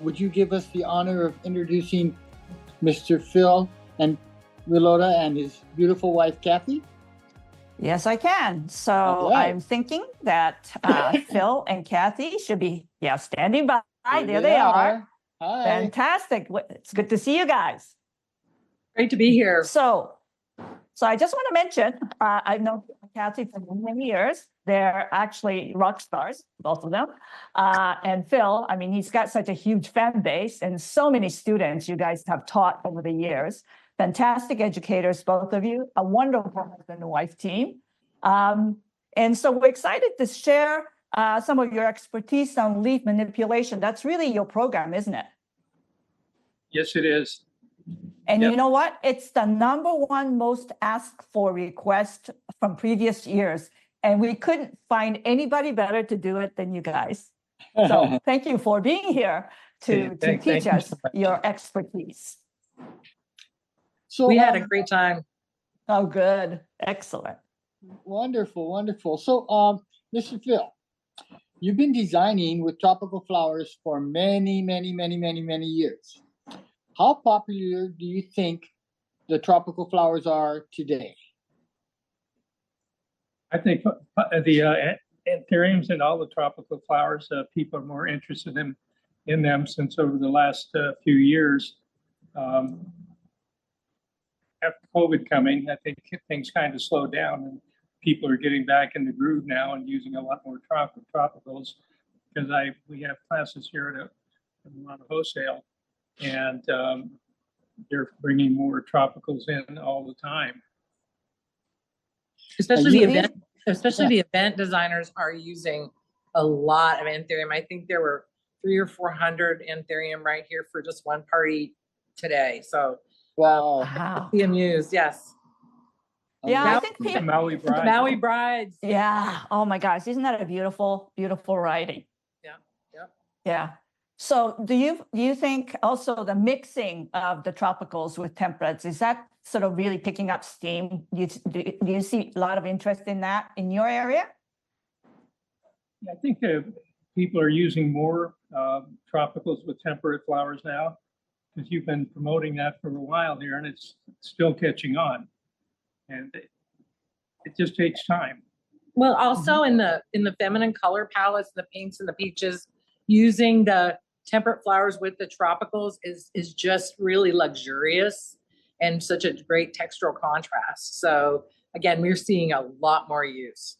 would you give us the honor of introducing Mr. Phil and Rulloda and his beautiful wife, Cathy? Yes, I can. So right. I'm thinking that Phil and Cathy should be, standing by. There they are. Hi. Fantastic. It's good to see you guys. Great to be here. So I just want to mention, I've known Cathy for many years. They're actually rock stars, both of them. And Phil, I mean, he's got such a huge fan base and so many students you guys have taught over the years. Fantastic educators, both of you, a wonderful husband and wife team. And so we're excited to share some of your expertise on leaf manipulation. That's really your program, isn't it? Yes, it is. And You know what? It's the #1 most asked for request from previous years. And we couldn't find anybody better to do it than you guys. So thank you for being here to teach us your expertise. So we had a great time. Oh, good. Excellent. Wonderful, wonderful. So, Mr. Phil, you've been designing with tropical flowers for many, many, many, many, many years. How popular do you think the tropical flowers are today? I think the anthuriums and all the tropical flowers, people are more interested in them since over the last few years. After COVID coming, I think things kind of slowed down and people are getting back in the groove now and using a lot more tropicals because we have classes here at Komohana Wholesale and they're bringing more tropicals in all the time. Especially the event designers are using a lot of anthurium. I think there were 300 or 400 anthurium right here for just one party today. So wow. Be amused, yes. Yeah, I think the Maui Brides. Maui Brides. Yeah. Oh my gosh, isn't that a beautiful, beautiful writing? Yeah. Yep. Yeah. So do you think also the mixing of the tropicals with temperates, is that sort of really picking up steam? Do you see a lot of interest in that in your area? I think people are using more tropicals with temperate flowers now because you've been promoting that for a while here and it's still catching on. And it just takes time. Well, also in the feminine color palettes, the pinks and the peaches, using the temperate flowers with the tropicals is just really luxurious and such a great textural contrast. So again, we're seeing a lot more use.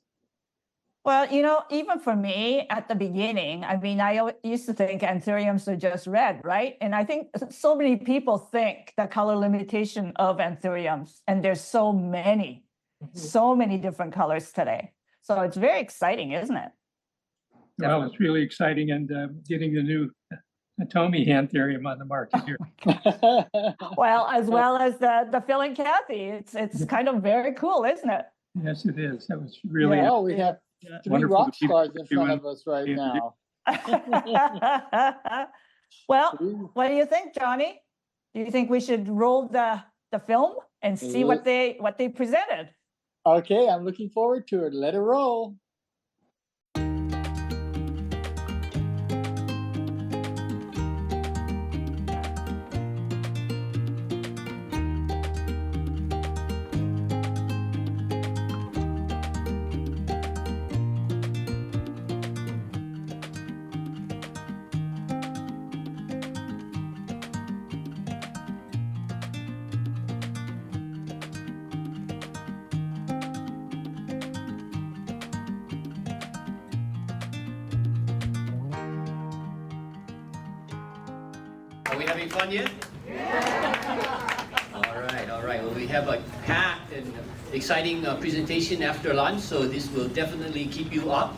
Well, even for me at the beginning, I mean, I used to think anthuriums are just red, right? And I think so many people think the color limitation of anthuriums, and there's so many different colors today. So it's very exciting, isn't it? Well, it's really exciting and getting the new Atomi anthurium on the market here. Well as the Phil and Cathy, it's kind of very cool, isn't it? Yes, it is. That was really. Well, we have 3 rock stars in front of us right now. Well, what do you think, Johnny? Do you think we should roll the film and see what they presented? Okay, I'm looking forward to it. Let it roll. Are we having fun yet? Yeah. All right. Well, we have a packed and exciting presentation after lunch, so this will definitely keep you up.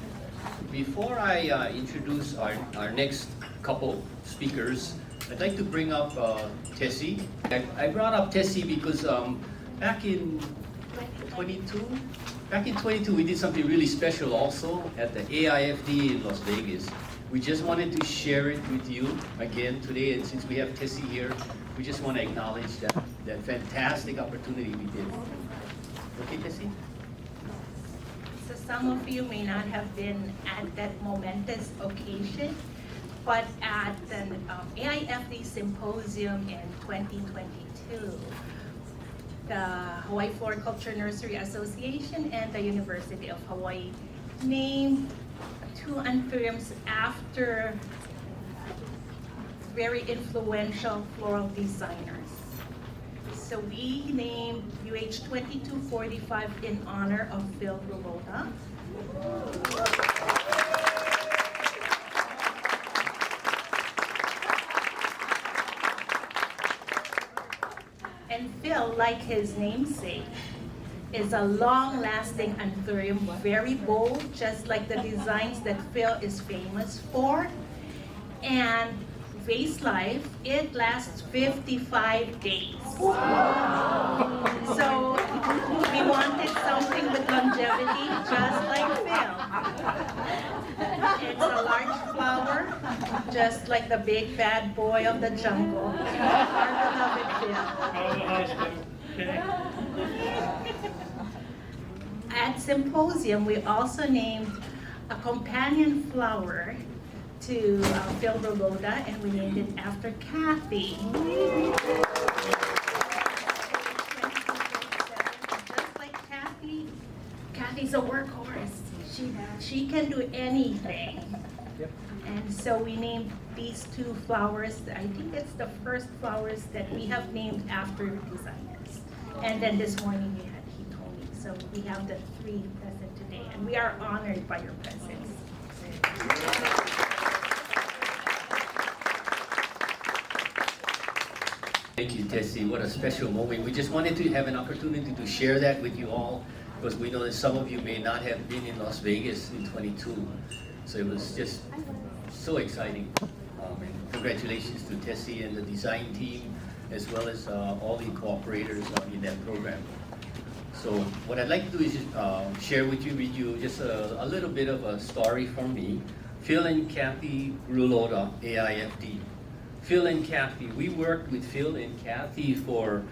Before I introduce our next couple speakers, I'd like to bring up Tessie. I brought up Tessie because back in 22, we did something really special also at the AIFD in Las Vegas. We just wanted to share it with you again today, and since we have Tessie here, we just want to acknowledge that fantastic opportunity we did. Okay, Tessie? So some of you may not have been at that momentous occasion, but at the AIFD Symposium in 2022, the Hawaii Floriculture Nursery Association and the University of Hawaii named 2 anthuriums after very influential floral designers. So we named UH 2245 in honor of Phil Rulloda. And Phil, like his namesake, is a long-lasting anthurium, very bold, just like the designs that Phil is famous for. And vase life, it lasts 55 days. So we wanted something with longevity, just like Phil. It's a large flower, just like the big bad boy of the jungle. Our beloved Phil. At Symposium, we also named a companion flower to Phil Rulloda, and we named it after Cathy. Just like Cathy, Cathy's a workhorse. She can do anything. And so we named these 2 flowers. I think it's the first flowers that we have named after designers. And then this morning we had Hito. So we have the 3 present today, and we are honored by your presence. Thank you, Tessie. What a special moment. We just wanted to have an opportunity to share that with you all, because we know that some of you may not have been in Las Vegas in 22. So it was just so exciting. And congratulations to Tessie and the design team, as well as all the cooperators in that program. So what I'd like to do is share with you, read you just a little bit of a story from me. Phil and Cathy Rulloda, AIFD. Phil and Cathy, we worked with Phil and Cathy for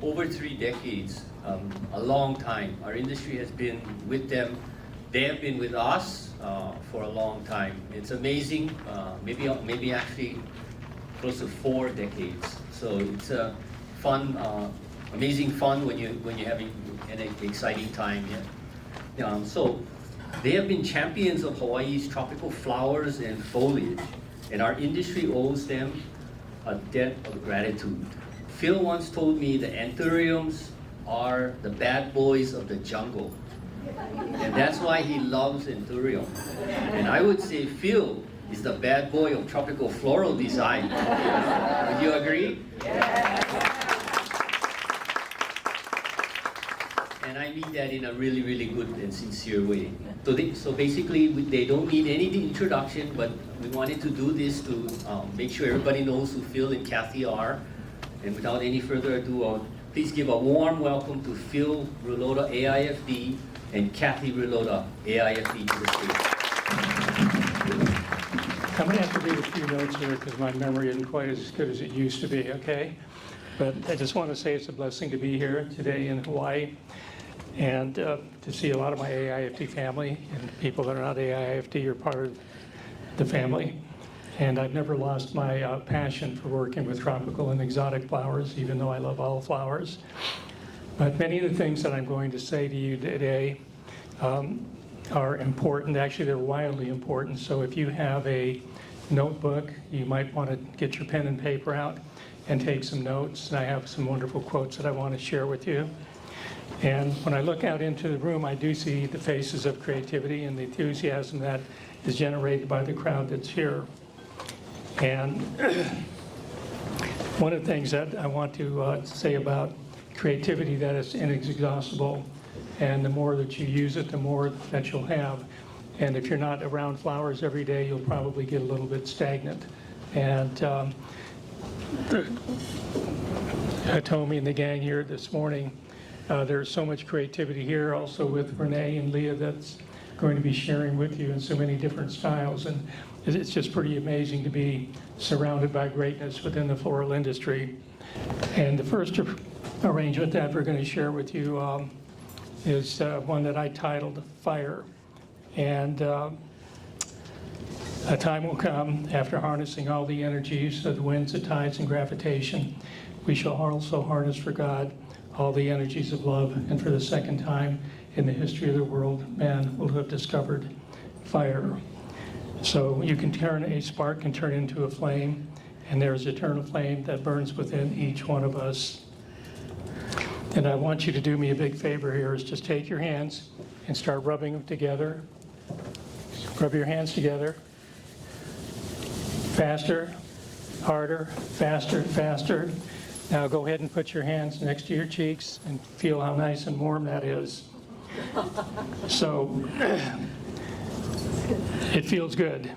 over 3 decades, a long time. Our industry has been with them. They have been with us for a long time. It's amazing, maybe actually close to 4 decades. So it's a fun, amazing fun when you're having an exciting time. Yeah. So they have been champions of Hawaii's tropical flowers and foliage, and our industry owes them a debt of gratitude. Phil once told me the anthuriums are the bad boys of the jungle, and that's why he loves anthurium. And I would say Phil is the bad boy of tropical floral design. Would you agree? And I mean that in a really, really good and sincere way. So basically, they don't need any introduction, but we wanted to do this to make sure everybody knows who Phil and Cathy are. And without any further ado, please give a warm welcome to Phil Rulloda, AIFD, and Cathy Rulloda, AIFD, to the stage. I'm going to have to read a few notes here because my memory isn't quite as good as it used to be, okay? But I just want to say it's a blessing to be here today in Hawaii and to see a lot of my AIFD family, and people that are not AIFD are part of the family. And I've never lost my passion for working with tropical and exotic flowers, even though I love all flowers. But many of the things that I'm going to say to you today are important. Actually, they're wildly important. So if you have a notebook, you might want to get your pen and paper out and take some notes. And I have some wonderful quotes that I want to share with you. And when I look out into the room, I do see the faces of creativity and the enthusiasm that is generated by the crowd that's here. And one of the things that I want to say about creativity, that is inexhaustible, and the more that you use it, the more that you'll have. And if you're not around flowers every day, you'll probably get a little bit stagnant. And Hitomi and the gang here this morning, there's so much creativity here, also with Renee and Leah that's going to be sharing with you in so many different styles. And it's just pretty amazing to be surrounded by greatness within the floral industry. And the first arrangement that we're going to share with you is one that I titled Fire. And A time will come after harnessing all the energies of the winds, the tides, and gravitation. We shall also harness for God all the energies of love, and for the second time in the history of the world, man will have discovered fire. So you can turn a spark can turn into a flame, and there's eternal flame that burns within each one of us. And I want you to do me a big favor here, is just take your hands and start rubbing them together. Rub your hands together. Faster, harder, faster, faster. Now go ahead and put your hands next to your cheeks and feel how nice and warm that is. So it feels good.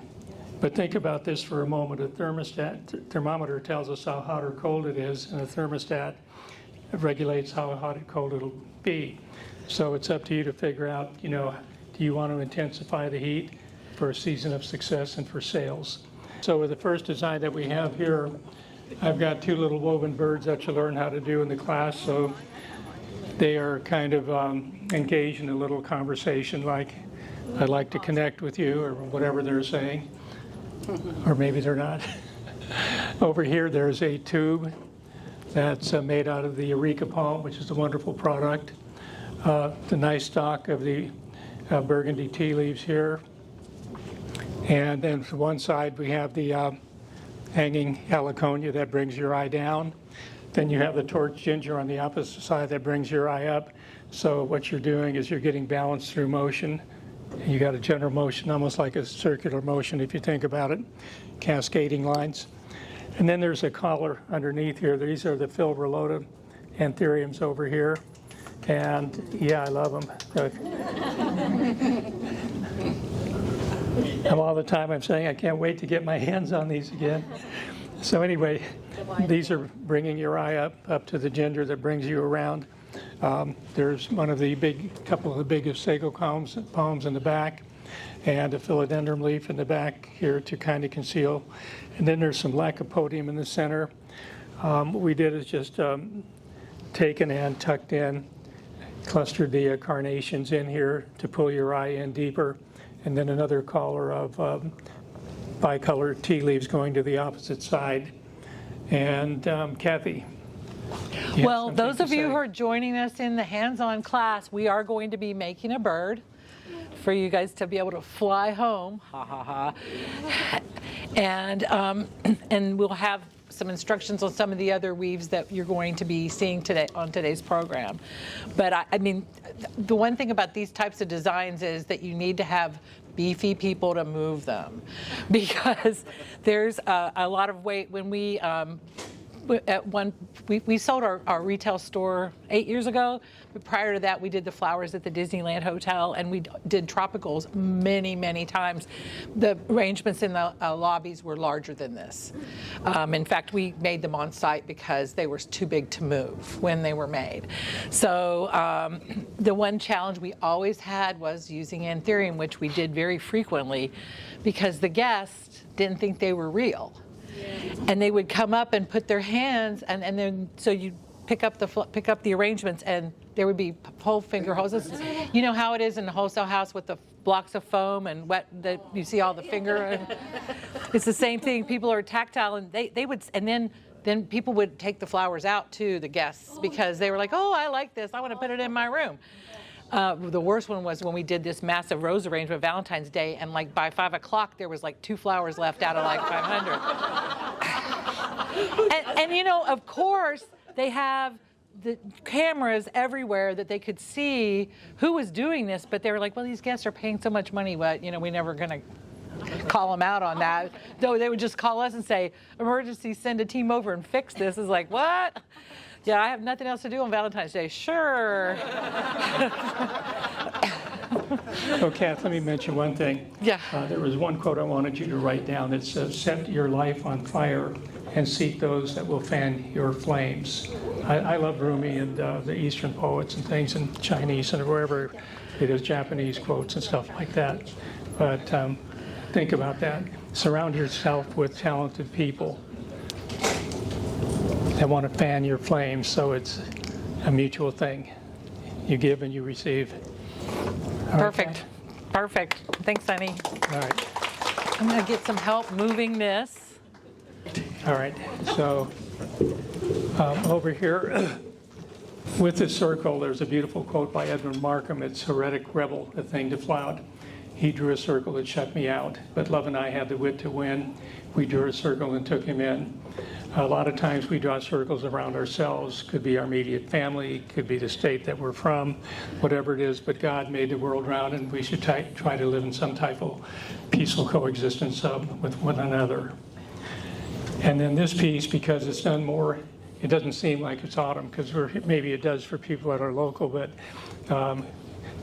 But think about this for a moment. A thermometer tells us how hot or cold it is, and a thermostat regulates how hot or cold it'll be. So it's up to you to figure out, do you want to intensify the heat for a season of success and for sales? So with the first design that we have here, I've got two little woven birds that you learn how to do in the class. So they are kind of engaged in a little conversation like, I'd like to connect with you, or whatever they're saying. Or maybe they're not. Over here, there's a tube that's made out of the Eureka palm, which is a wonderful product. The nice stalk of the burgundy tea leaves here. And then to one side, we have the hanging heliconia that brings your eye down. Then you have the torch ginger on the opposite side that brings your eye up. So what you're doing is you're getting balance through motion. You got a general motion, almost like a circular motion if you think about it, cascading lines. And then there's a collar underneath here. These are the Rulloda anthuriums over here. And yeah, I love them. And all the time I'm saying I can't wait to get my hands on these again. So anyway, these are bringing your eye up to the ginger that brings you around. There's couple of the biggest sago palms in the back, and a philodendron leaf in the back here to kind of conceal. And then there's some lycopodium in the center. What we did is just taken and tucked in, clustered the carnations in here to pull your eye in deeper, and then another collar of bicolored tea leaves going to the opposite side. And Cathy. Well, those of you who are joining us in the hands-on class, we are going to be making a bird for you guys to be able to fly home, ha ha ha, and we'll have some instructions on some of the other weaves that you're going to be seeing today on today's program. But I mean, the one thing about these types of designs is that you need to have beefy people to move them, because there's a lot of weight. When we we sold our retail store 8 years ago, but prior to that we did the flowers at the Disneyland Hotel, and we did tropicals many times. The arrangements in the lobbies were larger than this. In fact, we made them on site because they were too big to move when they were made. So the one challenge we always had was using anthurium, which we did very frequently, because the guests didn't think they were real. And they would come up and put their hands, and then so you pick up the arrangements, and there would be whole finger hoses. You know how it is in the wholesale house with the blocks of foam and you see all the finger. And it's the same thing. People are tactile, and they would, and then people would take the flowers out to the guests because they were like, oh, I like this. I want to put it in my room. The worst one was when we did this massive rose arrangement Valentine's Day, and like by 5 o'clock there was like 2 flowers left out of like 500. and you know, of course, they have the cameras everywhere that they could see who was doing this, but they were like, well, these guests are paying so much money, but you know, we're never gonna call them out on that. Though they would just call us and say, emergency, send a team over and fix this. It's like, what? Yeah, I have nothing else to do on Valentine's Day. Sure. Oh, Kath, let me mention one thing. Yeah. There was one quote I wanted you to write down that says, set your life on fire and seek those that will fan your flames. I love Rumi and the Eastern poets and things, and Chinese and wherever it is, Japanese quotes and stuff like that. But think about that. Surround yourself with talented people that want to fan your flames, so it's a mutual thing. You give and you receive. All Perfect. right, Perfect. Thanks, Sunny. all right. I'm going to get some help moving this. All right, so over here with this circle, there's a beautiful quote by Edmund Markham. It's heretic rebel, a thing to flout. He drew a circle that shut me out, but love and I had the wit to win. We drew a circle and took him in. A lot of times we draw circles around ourselves. Could be our immediate family, could be the state that we're from, whatever it is, but God made the world round and we should try to live in some type of peaceful coexistence with one another. And then this piece, because it's done more, it doesn't seem like it's autumn, because maybe it does for people that are local, but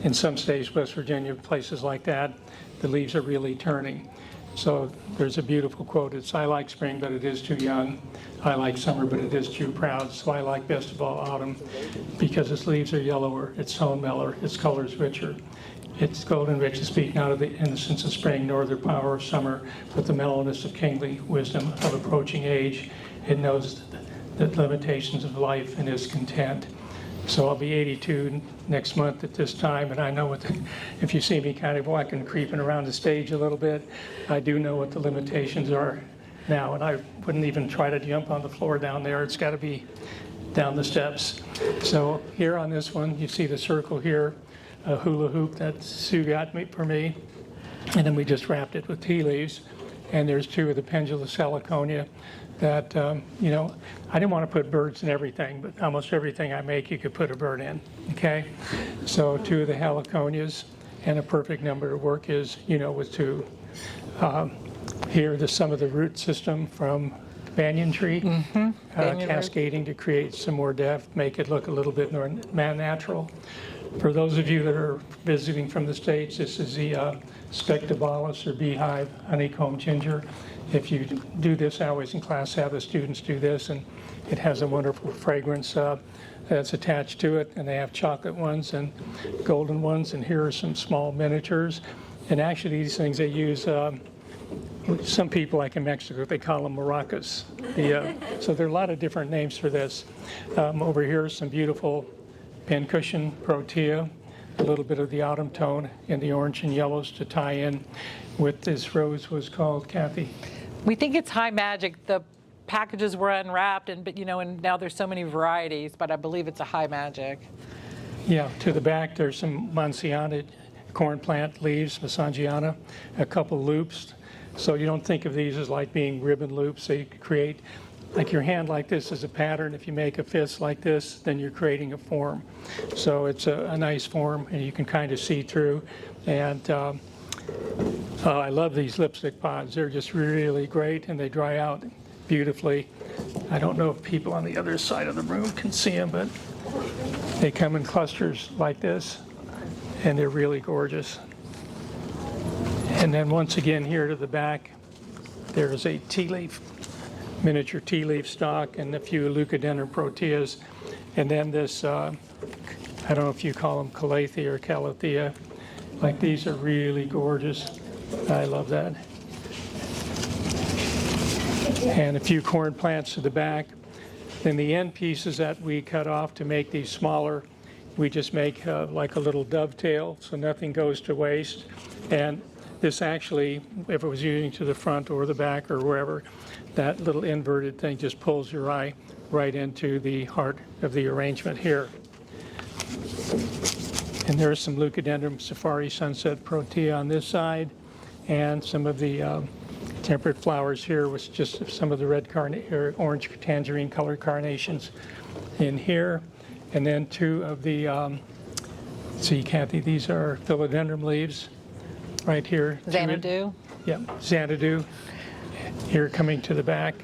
in some states, West Virginia, places like that, the leaves are really turning. So there's a beautiful quote. It's, I like spring, but it is too young. I like summer, but it is too proud. So I like best of all autumn, because its leaves are yellower, its tone mellower, its colors richer. It's golden rich to speak not of the innocence of spring, nor the power of summer, but the mellowness of kingly wisdom of approaching age. It knows the limitations of life and is content. So I'll be 82 next month at this time, and I know if you see me kind of walking, creeping around the stage a little bit, I do know what the limitations are now, and I wouldn't even try to jump on the floor down there. It's got to be down the steps. So here on this one, you see the circle here, a hula hoop that Sue got for me, and then we just wrapped it with tea leaves. And there's two of the pendula saliconia that, you know, I didn't want to put birds in everything, but almost everything I make, you could put a bird in, okay? So two of the heliconias, and a perfect number to work is, you know, with two. Here, the some of the root system from banyan tree, Banyan cascading to create some more depth, make it look a little bit more natural. For those of you that are visiting from the States, this is the spectabolus or beehive honeycomb ginger. If you do this, I always in class have the students do this, and it has a wonderful fragrance that's attached to it, and they have chocolate ones and golden ones, and here are some small miniatures. And actually these things they use, some people like in Mexico, they call them maracas. So there are a lot of different names for this. Over here is some beautiful pincushion protea, a little bit of the autumn tone in the orange and yellows to tie in with this rose was called, Cathy? We think it's high magic. The packages were unwrapped, but you know, and now there's so many varieties, but I believe it's a high magic. Yeah, to the back there's some Monsiana corn plant leaves, Massangiana, a couple loops. So you don't think of these as like being ribbon loops. They create, like your hand like this is a pattern. If you make a fist like this, then you're creating a form. So it's a nice form, and you can kind of see through. And I love these lipstick pods. They're just really great, and they dry out beautifully. I don't know if people on the other side of the room can see them, but they come in clusters like this, and they're really gorgeous. And then once again here to the back, there's a tea leaf, miniature tea leaf stalk, and a few leucodendron proteas. And then this, I don't know if you call them calathea or calathea. Like these are really gorgeous. I love that. And a few corn plants to the back. Then the end pieces that we cut off to make these smaller, we just make like a little dovetail so nothing goes to waste. And this actually, if it was using to the front or the back or wherever, that little inverted thing just pulls your eye right into the heart of the arrangement here. And there's some leucodendron safari sunset protea on this side, and some of the temperate flowers here with just some of the red or orange tangerine colored carnations in here. And then two of the, see Cathy, these are philodendron leaves right here. Xanadu. Yeah, Xanadu here coming to the back,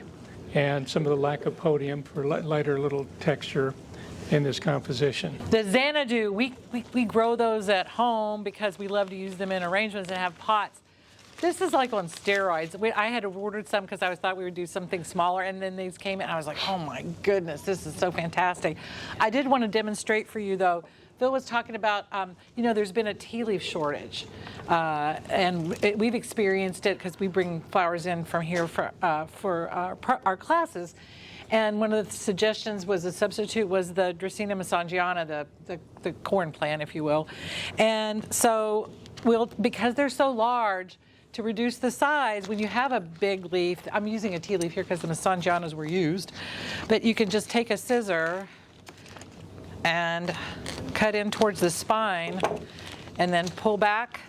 and some of the lycopodium for lighter little texture in this composition. The Xanadu, we grow those at home because we love to use them in arrangements and have pots. This is like on steroids. I had ordered some because I thought we would do something smaller, and then these came in, and I was like, oh my goodness, this is so fantastic. I did want to demonstrate for you, though. Phil was talking about, you know, there's been a tea leaf shortage, and we've experienced it because we bring flowers in from here for our classes. And one of the suggestions was a substitute was the Dracaena Massangiana, the corn plant, if you will. And so because they're so large, to reduce the size, when you have a big leaf, I'm using a tea leaf here because the Masangianas were used, but you can just take a scissor and cut in towards the spine and then pull back,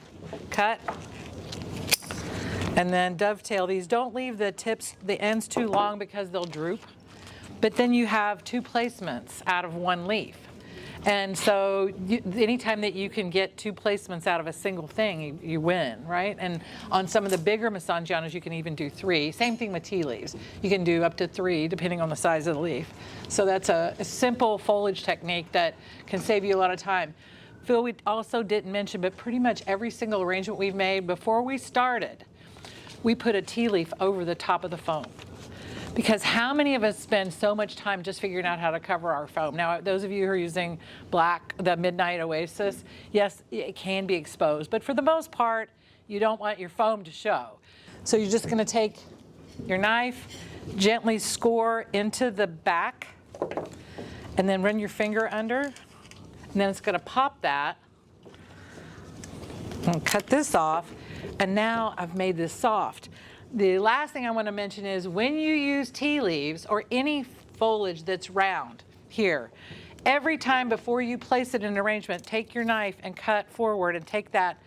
cut, and then dovetail these. Don't leave the tips, the ends too long because they'll droop. But then you have 2 placements out of 1 leaf. And so anytime that you can get 2 placements out of a single thing, you win, right? And on some of the bigger Masangianas, you can even do 3. Same thing with tea leaves. You can do up to 3 depending on the size of the leaf. So that's a simple foliage technique that can save you a lot of time. Phil, we also didn't mention, but pretty much every single arrangement we've made before we started, we put a tea leaf over the top of the foam. Because how many of us spend so much time just figuring out how to cover our foam? Now, those of you who are using black, the Midnight Oasis, yes, it can be exposed. But for the most part, you don't want your foam to show. So you're just going to take your knife, gently score into the back, and then run your finger under. And then it's going to pop that. And cut this off. And now I've made this soft. The last thing I want to mention is when you use tea leaves or any foliage that's round here, every time before you place it in an arrangement, take your knife and cut forward and take that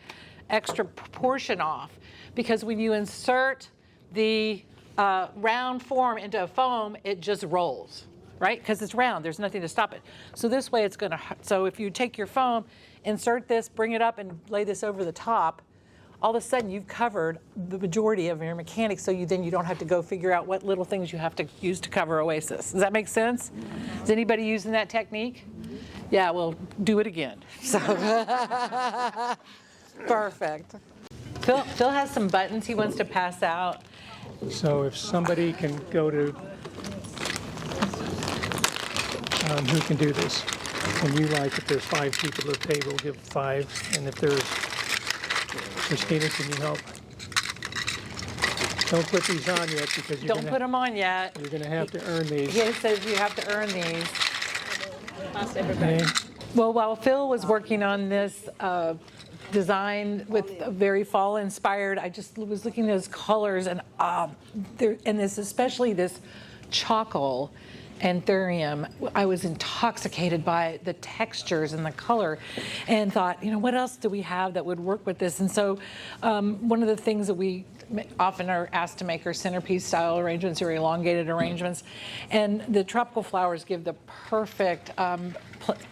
extra portion off. Because when you insert the round form into a foam, it just rolls, right? Because it's round, there's nothing to stop it. So this way it's going to, so if you take your foam, insert this, bring it up and lay this over the top, all of a sudden you've covered the majority of your mechanics, so you don't have to go figure out what little things you have to use to cover Oasis. Does that make sense? Is anybody using that technique? Yeah, well, do it again. So perfect. Phil has some buttons he wants to pass out. So if somebody can go to, who can do this? And you like, if there's 5 people at the table, give 5, and if there's, Christina, can you help? Don't put these on yet because you're Don't put them on yet. You're going to have to earn these. He says you have to earn these. Okay. Well, while Phil was working on this design with very fall inspired, I just was looking at those colors and this, especially this charcoal and thurium, I was intoxicated by the textures and the color and thought, what else do we have that would work with this? And so one of the things that we often are asked to make are centerpiece style arrangements or elongated arrangements. And the tropical flowers give the perfect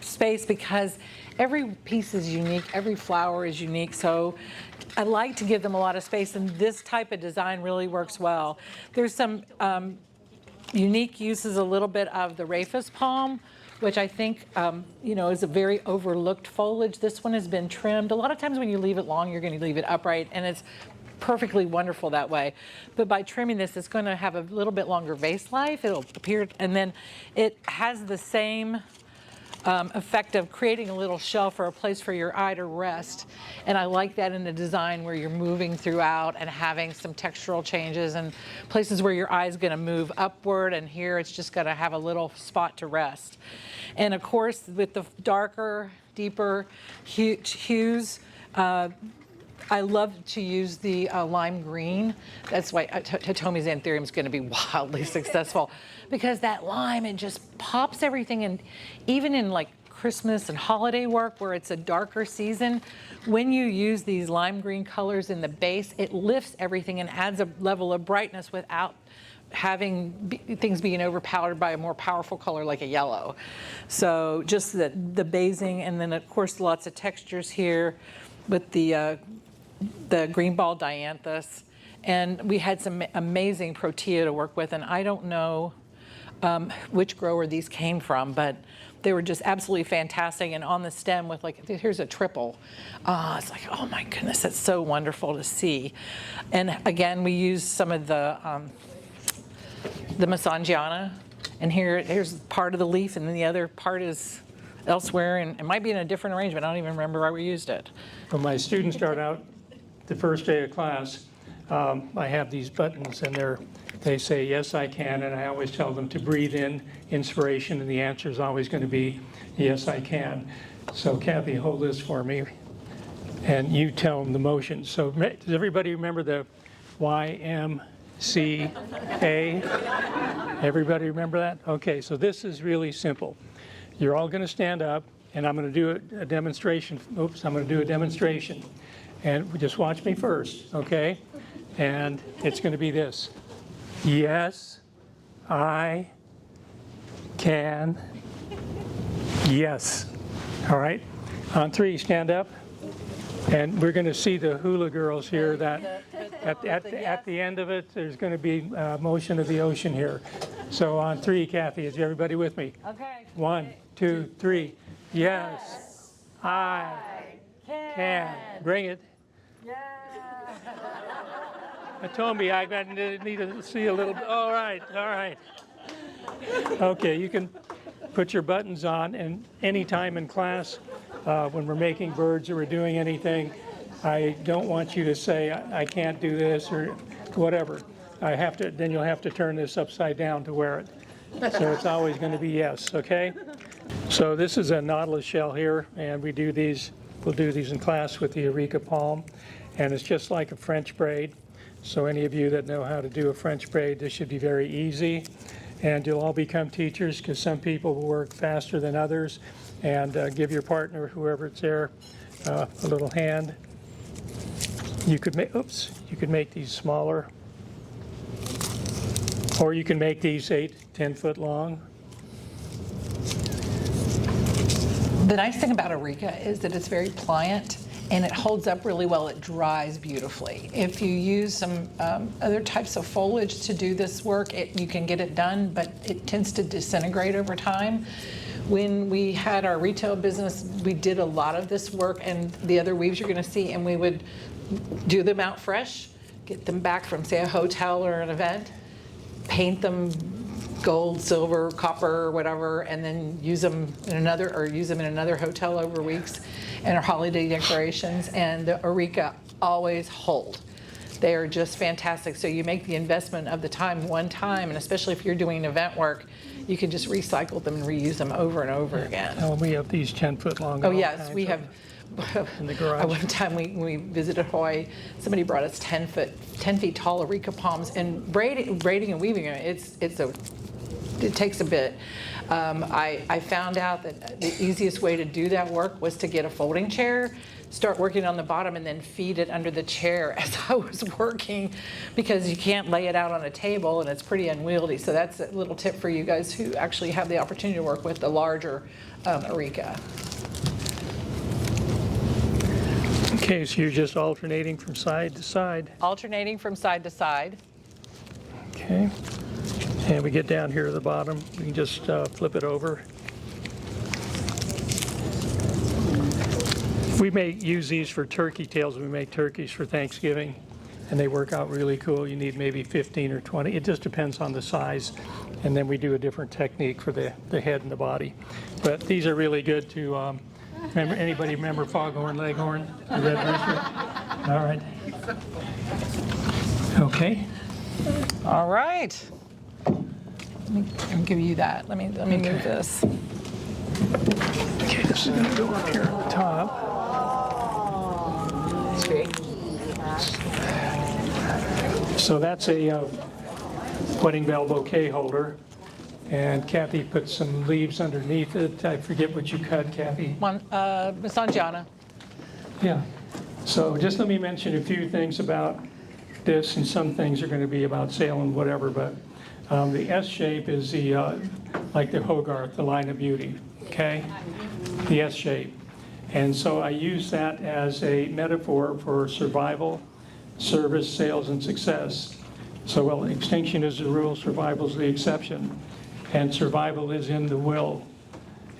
space because every piece is unique, every flower is unique. So I like to give them a lot of space, and this type of design really works well. There's some unique uses, a little bit of the rafus palm, which I think is a very overlooked foliage. This one has been trimmed. A lot of times when you leave it long, you're going to leave it upright, and it's perfectly wonderful that way. But by trimming this, it's going to have a little bit longer vase life. It'll appear, and then it has the same effect of creating a little shelf or a place for your eye to rest. And I like that in the design where you're moving throughout and having some textural changes and places where your eye is going to move upward, and here it's just going to have a little spot to rest. And of course, with the darker, deeper hues, I love to use the lime green. That's why Hitomi Xanthurium is going to be wildly successful, because that lime, it just pops everything. And even in like Christmas and holiday work where it's a darker season, when you use these lime green colors in the base, it lifts everything and adds a level of brightness without having things being overpowered by a more powerful color like a yellow. So just the basing, and then of course lots of textures here with the green ball dianthus. And we had some amazing protea to work with, and I don't know which grower these came from, but they were just absolutely fantastic. And on the stem with here's a triple. It's like, oh my goodness, that's so wonderful to see. And again, we used some of the Masangiana, and here's part of the leaf, and then the other part is elsewhere, and it might be in a different arrangement. I don't even remember why we used it. When my students start out the first day of class, I have these buttons, and they say, yes, I can, and I always tell them to breathe in inspiration, and the answer is always going to be, yes, I can. So Cathy, hold this for me. and you tell them the motion. So does everybody remember the YMCA? Everybody remember that? Okay, so this is really simple. You're all going to stand up, and I'm going to do a demonstration. Oops, I'm going to do a demonstration. And just watch me first, okay? And it's going to be this. Yes, I can. Yes. All right. On 3, stand up. And we're going to see the hula girls here that at the end of it, there's going to be motion of the ocean here. So on 3, Cathy, is everybody with me? Okay. 1, 2, 3. Yes, I can. Bring it. Yeah. Told me I need to see a little. All right, all right. Okay, you can put your buttons on, and any time in class when we're making birds or we're doing anything, I don't want you to say I can't do this or whatever. I have to. Then you'll have to turn this upside down to wear it. So it's always going to be yes. Okay. So this is a nautilus shell here, and we do these. We'll do these in class with the Eureka palm, and it's just like a French braid. So any of you that know how to do a French braid, this should be very easy. And you'll all become teachers because some people will work faster than others. And give your partner, whoever's there, a little hand. You could make, you could make these smaller. Or you can make these 8-10 foot long. The nice thing about Eureka is that it's very pliant and it holds up really well. It dries beautifully. If you use some other types of foliage to do this work, you can get it done, but it tends to disintegrate over time. When we had our retail business, we did a lot of this work, and the other weaves you're going to see, and we would do them out fresh, get them back from, say, a hotel or an event, paint them gold, silver, copper, or whatever, and then use them in another hotel over weeks, and our holiday decorations. And the Eureka always hold. They are just fantastic. So you make the investment of the time one time, and especially if you're doing event work, you can just recycle them and reuse them over and over again. Oh, we have these 10 foot long. Oh yes, we have. In the garage. One time when we visited Hawaii, somebody brought us 10 feet tall Eureka palms, and braiding and weaving them, it takes a bit. I found out that the easiest way to do that work was to get a folding chair, start working on the bottom, and then feed it under the chair as I was working, because you can't lay it out on a table and it's pretty unwieldy. So that's a little tip for you guys who actually have the opportunity to work with the larger Eureka. Okay, so you're just alternating from side to side. Alternating from side to side. Okay. And we get down here at the bottom. We can just flip it over. We may use these for turkey tails. We make turkeys for Thanksgiving, and they work out really cool. You need maybe 15 or 20. It just depends on the size. And then we do a different technique for the head and the body. But these are really good to, anybody remember foghorn leghorn? The red rooster? All right. Okay. All right. Let me give you that. Let me move this. Okay, this is going to go up here at the top. That's great. So that's a wedding bell bouquet holder, and Cathy put some leaves underneath it. I forget what you cut, Cathy. Miss Angiana. Yeah. So just let me mention a few things about this, and some things are going to be about sale and whatever, but the S shape is the like the Hogarth, the line of beauty, okay? The S shape. And so I use that as a metaphor for survival, service, sales, and success. So, well, extinction is the rule, survival is the exception, and survival is in the will.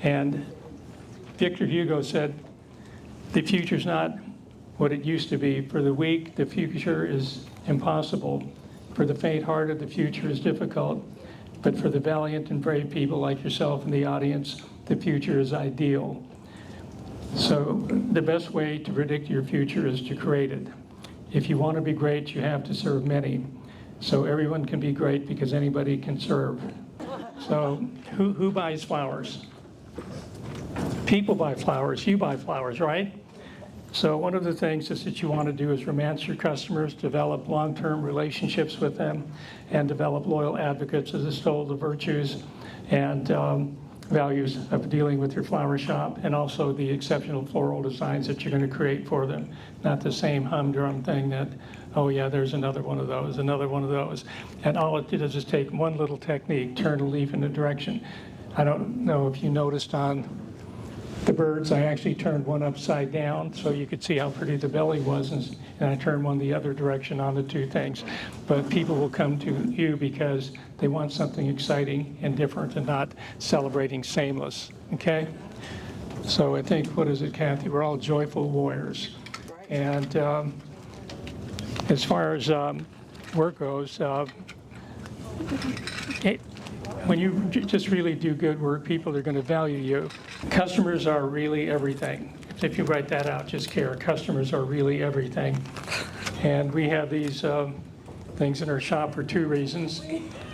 And Victor Hugo said, the future's not what it used to be. For the weak, the future is impossible. For the faint-hearted, the future is difficult. But for the valiant and brave people like yourself in the audience, the future is ideal. So the best way to predict your future is to create it. If you want to be great, you have to serve many. So everyone can be great because anybody can serve. So who buys flowers? People buy flowers. You buy flowers, right? So one of the things is that you want to do is romance your customers, develop long-term relationships with them, and develop loyal advocates as extol the virtues and values of dealing with your flower shop, and also the exceptional floral designs that you're going to create for them. Not the same humdrum thing that, oh yeah, there's another one of those, another one of those. And all it did is just take one little technique, turn a leaf in a direction. I don't know if you noticed on the birds, I actually turned one upside down so you could see how pretty the belly was, and I turned one the other direction on the two things. But people will come to you because they want something exciting and different and not celebrating sameness, okay? So I think, what is it, Cathy? We're all joyful warriors. And as far as work goes, when you just really do good work, people are going to value you. Customers are really everything. If you write that out, just care. Customers are really everything. And we have these things in our shop for two reasons,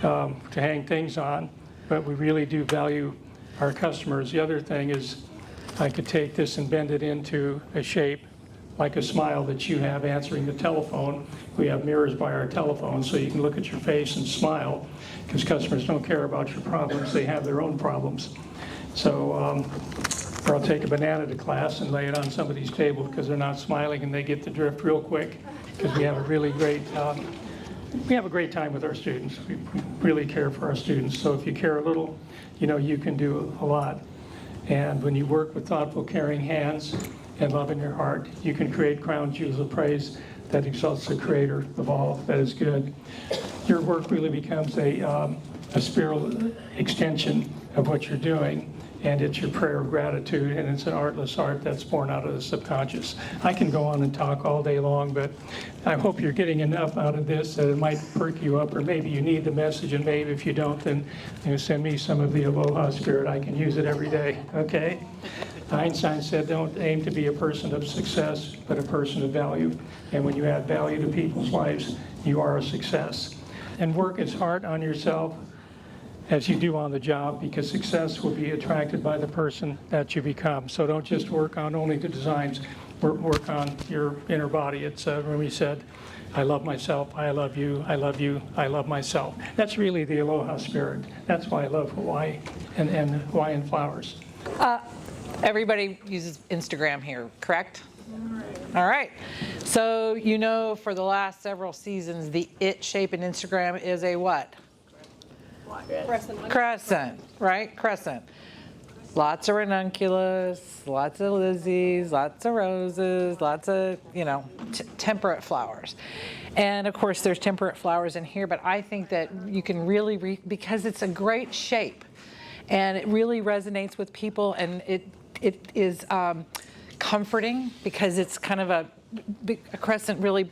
to hang things on, but we really do value our customers. The other thing is I could take this and bend it into a shape like a smile that you have answering the telephone. We have mirrors by our telephone so you can look at your face and smile, because customers don't care about your problems, they have their own problems. So, or I'll take a banana to class and lay it on somebody's table because they're not smiling and they get the drift real quick, because we have a really great, we have a great time with our students. We really care for our students. So if you care a little, you know, you can do a lot. And when you work with thoughtful, caring hands and love in your heart, you can create crown jewels of praise that exalts the creator of all that is good. Your work really becomes a spiritual extension of what you're doing, and it's your prayer of gratitude, and it's an artless art that's born out of the subconscious. I can go on and talk all day long, but I hope you're getting enough out of this that it might perk you up, or maybe you need the message, and maybe if you don't, then send me some of the aloha spirit. I can use it every day, okay? Einstein said, don't aim to be a person of success, but a person of value. And when you add value to people's lives, you are a success. And work as hard on yourself as you do on the job, because success will be attracted by the person that you become. So don't just work on only the designs, work on your inner body. It's Rumi said, I love myself, I love you, I love you, I love myself. That's really the aloha spirit. That's why I love Hawaii and Hawaiian flowers. Everybody uses Instagram here, correct? All right. So you know, for the last several seasons, the it shape in Instagram is a what? Crescent, right? Crescent. Lots of ranunculus, lots of lizzies, lots of roses, lots of, temperate flowers. And of course, there's temperate flowers in here, but I think that you can really, because it's a great shape and it really resonates with people, and it is comforting because it's kind of a crescent really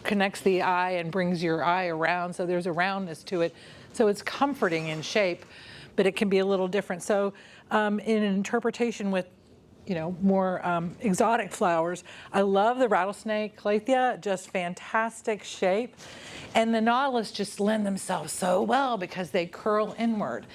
connects the eye and brings your eye around, so there's a roundness to it. So it's comforting in shape, but it can be a little different. So in an interpretation with, more exotic flowers, I love the rattlesnake Calathea, just fantastic shape. And the nautilus just lend themselves so well because they curl inward.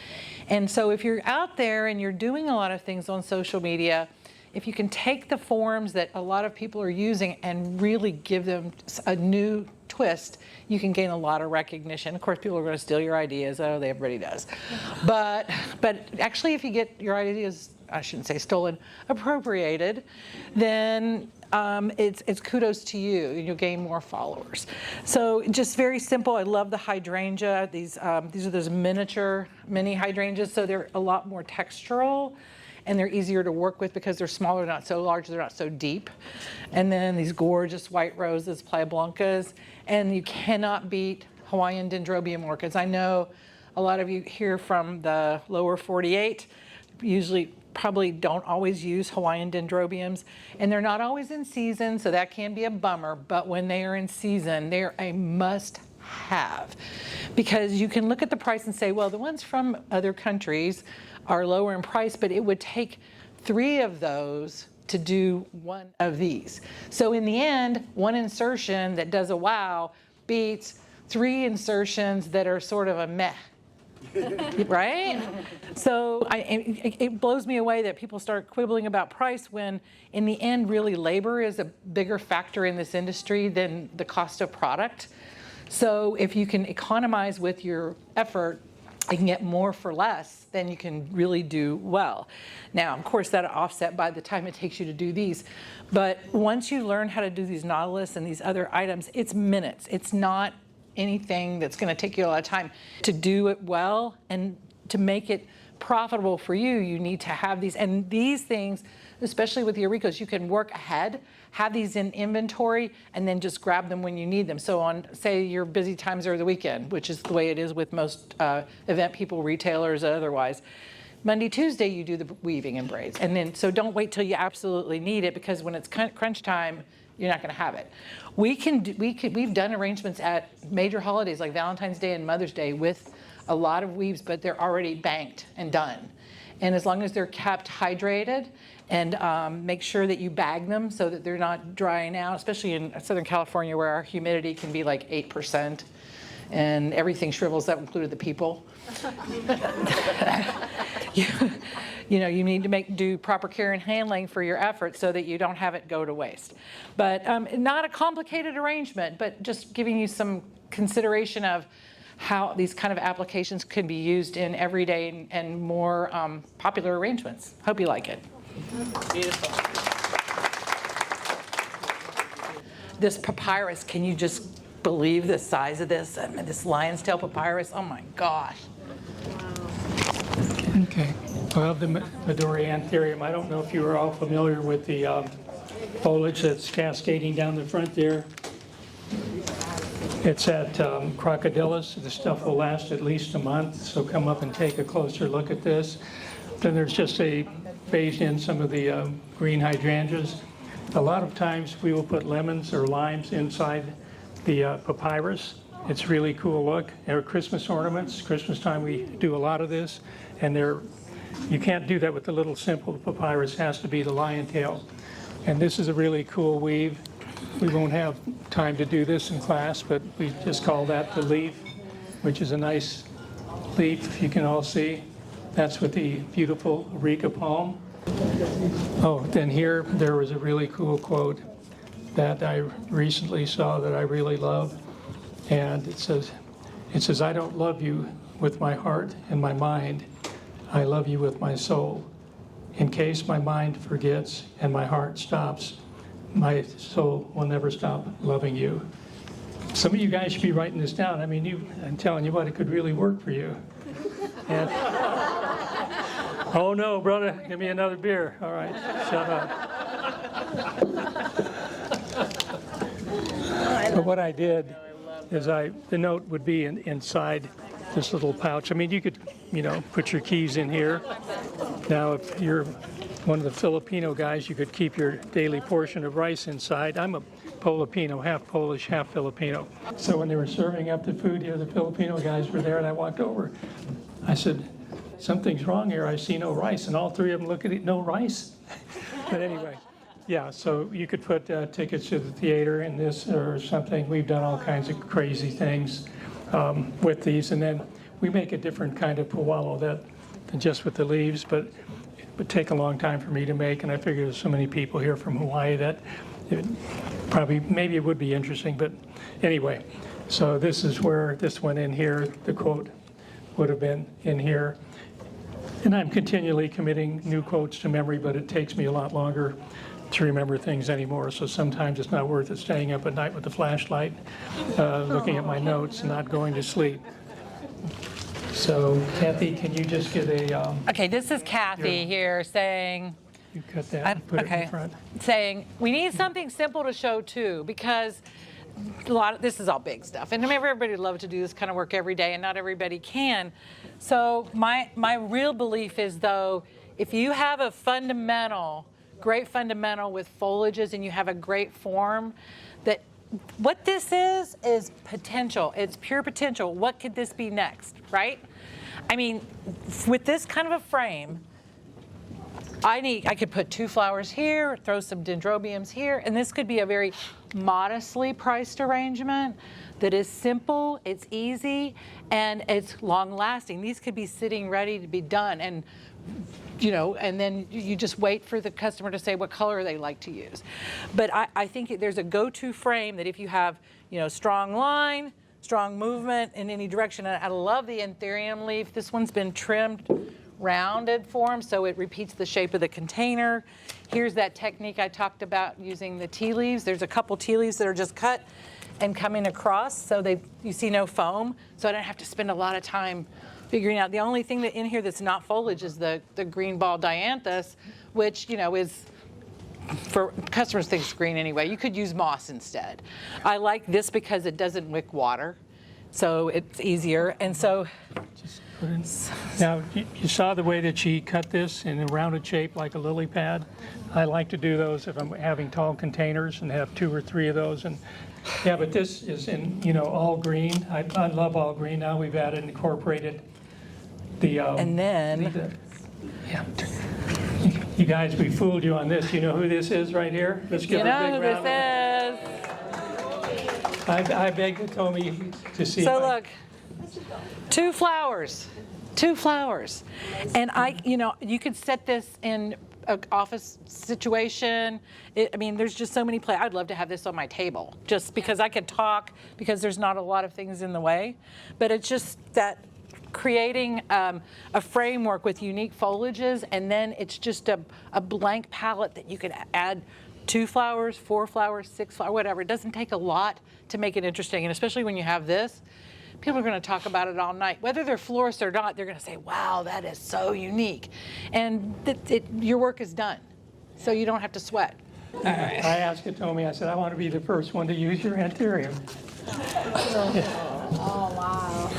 And so if you're out there and you're doing a lot of things on social media, if you can take the forms that a lot of people are using and really give them a new twist, you can gain a lot of recognition. Of course, people are going to steal your ideas. Oh, everybody does. But actually, if you get your ideas, I shouldn't say stolen, appropriated, then it's kudos to you, and you'll gain more followers. So just very simple. I love the hydrangea. These are those mini hydrangeas, so they're a lot more textural, and they're easier to work with because they're smaller, not so large, they're not so deep. And then these gorgeous white roses, Playa Blancas, and you cannot beat Hawaiian dendrobium orchids. I know a lot of you here from the lower 48 usually probably don't always use Hawaiian dendrobiums, and they're not always in season, so that can be a bummer, but when they are in season, they're a must-have, because you can look at the price and say, well, the ones from other countries are lower in price, but it would take 3 of those to do one of these. So in the end, one insertion that does a wow beats 3 insertions that are sort of a meh. Right? So it blows me away that people start quibbling about price when in the end really labor is a bigger factor in this industry than the cost of product. So if you can economize with your effort, you can get more for less, then you can really do well. Now, of course, that offset by the time it takes you to do these. But once you learn how to do these nautilus and these other items, it's minutes. It's not anything that's going to take you a lot of time. To do it well and to make it profitable for you, you need to have these. And these things, especially with your Ricos, you can work ahead, have these in inventory, and then just grab them when you need them. So on, say, your busy times are the weekend, which is the way it is with most event people, retailers, otherwise. Monday, Tuesday, you do the weaving and braids. And then, so don't wait till you absolutely need it, because when it's crunch time, you're not going to have it. We've done arrangements at major holidays like Valentine's Day and Mother's Day with a lot of weaves, but they're already banked and done. And as long as they're kept hydrated and make sure that you bag them so that they're not drying out, especially in Southern California where our humidity can be like 8% and everything shrivels, that included the people. You know, you need to do proper care and handling for your efforts so that you don't have it go to waste. But not a complicated arrangement, but just giving you some consideration of how these kind of applications can be used in everyday and more popular arrangements. Hope you like it. Beautiful. This papyrus, can you just believe the size of this? I mean, this lion's tail papyrus, oh my gosh. Okay. Well, the Midoriantherium, I don't know if you are all familiar with the foliage that's cascading down the front there. It's at Crocodilus. The stuff will last at least a month, so come up and take a closer look at this. Then there's just phased in some of the green hydrangeas. A lot of times we will put lemons or limes inside the papyrus. It's really cool look. They're Christmas ornaments. Christmas time we do a lot of this, and you can't do that with the little simple papyrus. It has to be the lion tail. And this is a really cool weave. We won't have time to do this in class, but we just call that the leaf, which is a nice leaf you can all see. That's with the beautiful areca palm. Oh, then here, there was a really cool quote that I recently saw that I really love. And it says, I don't love you with my heart and my mind. I love you with my soul. In case my mind forgets and my heart stops, my soul will never stop loving you. Some of you guys should be writing this down. I mean, I'm telling you what, it could really work for you. And, oh no, brother, give me another beer. All right, shut up. But what I did is the note would be inside this little pouch. I mean, you could, put your keys in here. Now, if you're one of the Filipino guys, you could keep your daily portion of rice inside. I'm a Filipino, half Polish, half Filipino. So when they were serving up the food here, the Filipino guys were there, and I walked over. I said, something's wrong here. I see no rice. And all three of them look at it, no rice? But anyway, yeah, so you could put tickets to the theater in this or something. We've done all kinds of crazy things with these. And then we make a different kind of puwalo than just with the leaves, but it would take a long time for me to make. And I figure there's so many people here from Hawaii that maybe it would be interesting. But anyway, so this is where this went in here. The quote would have been in here. And I'm continually committing new quotes to memory, but it takes me a lot longer to remember things anymore. So sometimes it's not worth it staying up at night with the flashlight, looking at my notes and not going to sleep. So Cathy, can you just get a... Okay, this is Cathy here saying... You cut that and put it in front. Saying, we need something simple to show too, because this is all big stuff. And everybody would love to do this kind of work every day, and not everybody can. So my real belief is, though, if you have a great fundamental with foliages and you have a great form, that what this is potential. It's pure potential. What could this be next, right? I mean, with this kind of a frame, I could put 2 flowers here, throw some dendrobiums here, and this could be a very modestly priced arrangement that is simple, it's easy, and it's long lasting. These could be sitting ready to be done, and and then you just wait for the customer to say what color they like to use. But I think there's a go-to frame that if you have, strong line, strong movement in any direction. And I love the anthurium leaf. This one's been trimmed rounded form, so it repeats the shape of the container. Here's that technique I talked about using the tea leaves. There's a couple tea leaves that are just cut and coming across, so you see no foam, so I don't have to spend a lot of time figuring out. The only thing in here that's not foliage is the green ball dianthus, which is, for customers think it's green anyway. You could use moss instead. I like this because it doesn't wick water, so it's easier. And so now, you saw the way that she cut this in a rounded shape like a lily pad. I like to do those if I'm having tall containers and have 2 or 3 of those. And yeah, but this is in all green. I love all green. Now we've incorporated the and then yeah. You guys, we fooled you on this. You know who this is right here? Let's give her a big round. I begged Tommy to see. So look, 2 flowers, and you could set this in an office situation. There's just so many I'd love to have this on my table, just because I could talk, because there's not a lot of things in the way. But it's just that creating a framework with unique foliages, and then it's just a blank palette that you could add 2 flowers, 4 flowers, 6 flowers, whatever. It doesn't take a lot to make it interesting, and especially when you have this, people are going to talk about it all night. Whether they're florists or not, they're going to say, wow, that is so unique. And your work is done, so you don't have to sweat. I asked Tommy, I said, I want to be the first one to use your anthurium. Oh, wow.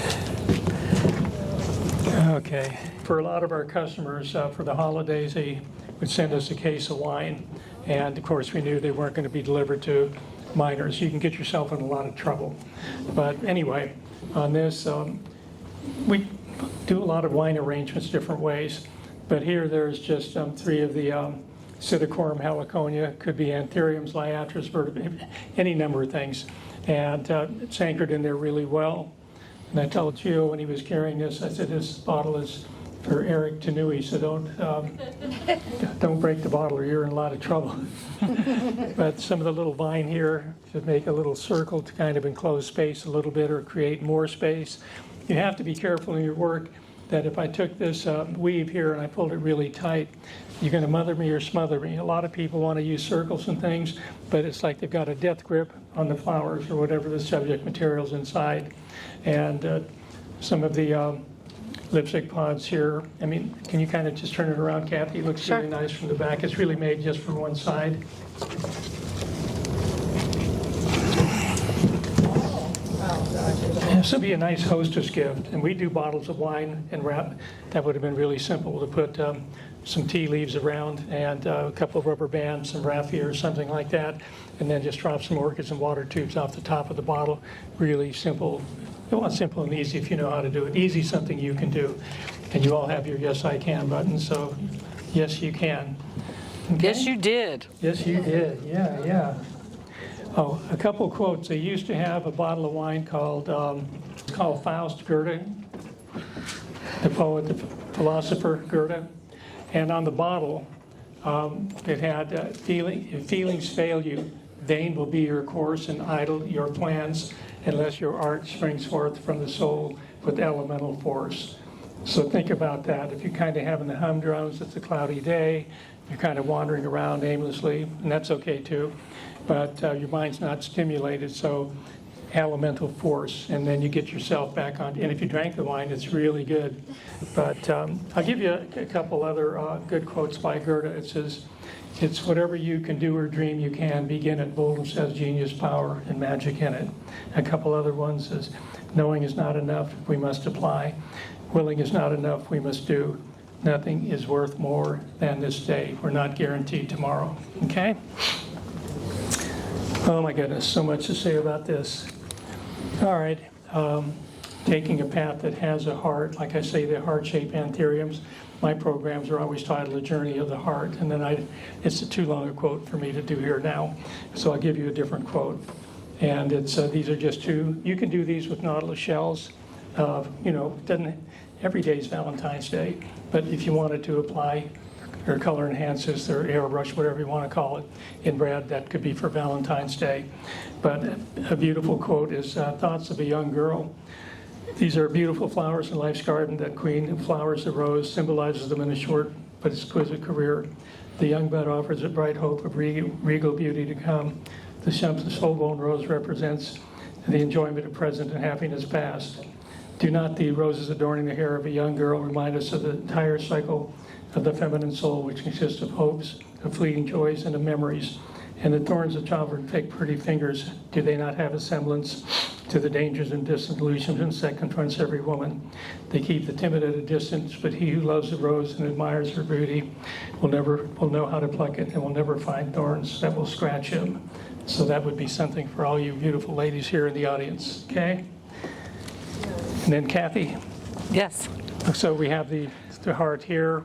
Okay. For a lot of our customers, for the holidays, they would send us a case of wine. And of course, we knew they weren't going to be delivered to minors. You can get yourself in a lot of trouble. But anyway, on this, we do a lot of wine arrangements different ways. But here there's just 3 of the Psittacorum heliconia, could be anthuriums, liatris, any number of things. And it's anchored in there really well. And I told Gio when he was carrying this, I said, this bottle is for Eric Tanui, so don't break the bottle or you're in a lot of trouble. But some of the little vine here should make a little circle to kind of enclose space a little bit or create more space. You have to be careful in your work that if I took this weave here and I pulled it really tight, you're going to mother me or smother me. A lot of people want to use circles and things, but it's like they've got a death grip on the flowers or whatever the subject material's inside. And some of the lipstick pods here, can you kind of just turn it around, Cathy? It looks Sure. really nice from the back. It's really made just for one side. This would be a nice hostess gift. And we do bottles of wine and wrap. That would have been really simple to put some tea leaves around and a couple of rubber bands, some raffia or something like that, and then just drop some orchids and water tubes off the top of the bottle. Really simple. Well, simple and easy if you know how to do it. Easy, something you can do. And you all have your Yes I Can button, so yes you can. Okay? Yes, you did. Yes you did, yeah. Oh, a couple quotes. They used to have a bottle of wine called Faust Goethe, the poet, the philosopher Goethe. And on the bottle, it had, if feelings fail you, vain will be your course and idle your plans, unless your art springs forth from the soul with elemental force. So think about that. If you're kind of having the humdrums, it's a cloudy day, you're kind of wandering around aimlessly, and that's okay too, but your mind's not stimulated, so elemental force, and then you get yourself back on. And if you drank the wine, it's really good. But I'll give you a couple other good quotes by Goethe. It says, it's whatever you can do or dream you can, begin it, boldness has genius, power, and magic in it. A couple other ones is, knowing is not enough, we must apply. Willing is not enough, we must do. Nothing is worth more than this day. We're not guaranteed tomorrow, okay? Oh my goodness, so much to say about this. All right, taking a path that has a heart, like I say, the heart-shaped anthuriums. my programs are always titled The Journey of the Heart, and then it's too long a quote for me to do here now, so I'll give you a different quote. And it's these are just two. You can do these with nautilus shells. Every day is Valentine's Day, but if you wanted to apply or color enhances or airbrush, whatever you want to call it, in red, that could be for Valentine's Day. But a beautiful quote is, thoughts of a young girl. These are beautiful flowers in life's garden. That queen of flowers, the rose, symbolizes them in a short but exquisite career. The young bud offers a bright hope of regal beauty to come. The full-blown rose represents the enjoyment of present and happiness past. Do not the roses adorning the hair of a young girl remind us of the entire cycle of the feminine soul, which consists of hopes, of fleeting joys, and of memories? And the thorns of childhood take pretty fingers. Do they not have a semblance to the dangers and disillusionments that confronts every woman? They keep the timid at a distance, but he who loves the rose and admires her beauty will know how to pluck it and will never find thorns that will scratch him. So that would be something for all you beautiful ladies here in the audience, okay? And then Cathy. Yes. So we have the heart here.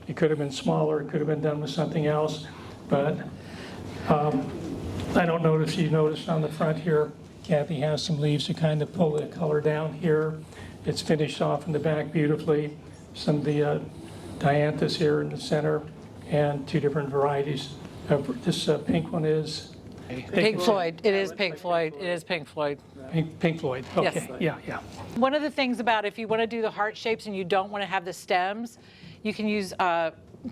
It could have been smaller. It could have been done with something else. But I don't know if you noticed on the front here, Cathy has some leaves to kind of pull the color down here. It's finished off in the back beautifully. Some of the dianthus here in the center, and two different varieties. This pink one is Pink Floyd. It is Pink Floyd. It is Pink Floyd. Pink Floyd. Okay. Yes. Yeah. One of the things about if you want to do the heart shapes and you don't want to have the stems, you can use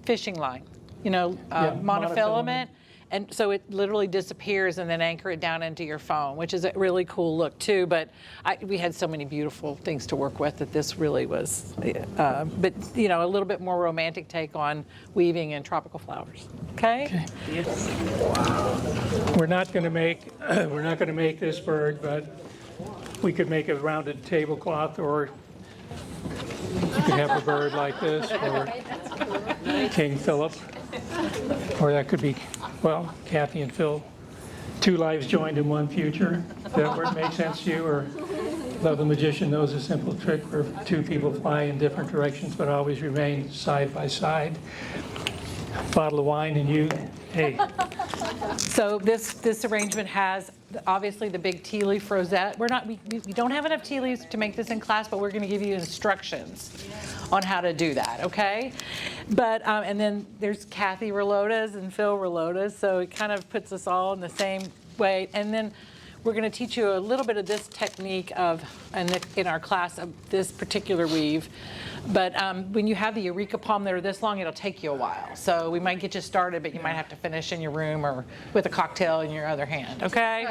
fishing line, monofilament. And so it literally disappears and then anchor it down into your phone, which is a really cool look too. But we had so many beautiful things to work with that this really was, a little bit more romantic take on weaving and tropical flowers. Okay. Yes. Wow. We're not going to make this bird, but we could make a rounded tablecloth, or you could have a bird like this, or King Philip, or that could be, well, Cathy and Phil, two lives joined in one future. Does that word make sense to you? Or though the magician knows a simple trick where two people fly in different directions but always remain side by side. Bottle of wine and you, hey. So this arrangement has obviously the big tea leaf rosette. We don't have enough tea leaves to make this in class, but we're going to give you instructions on how to do that, okay? But and then there's Cathy Rullodas and Phil Rullodas, so it kind of puts us all in the same way. And then we're going to teach you a little bit of this technique in our class of this particular weave. But when you have the Eureka palm that are this long, it'll take you a while. So we might get you started, but you might have to finish in your room or with a cocktail in your other hand, okay?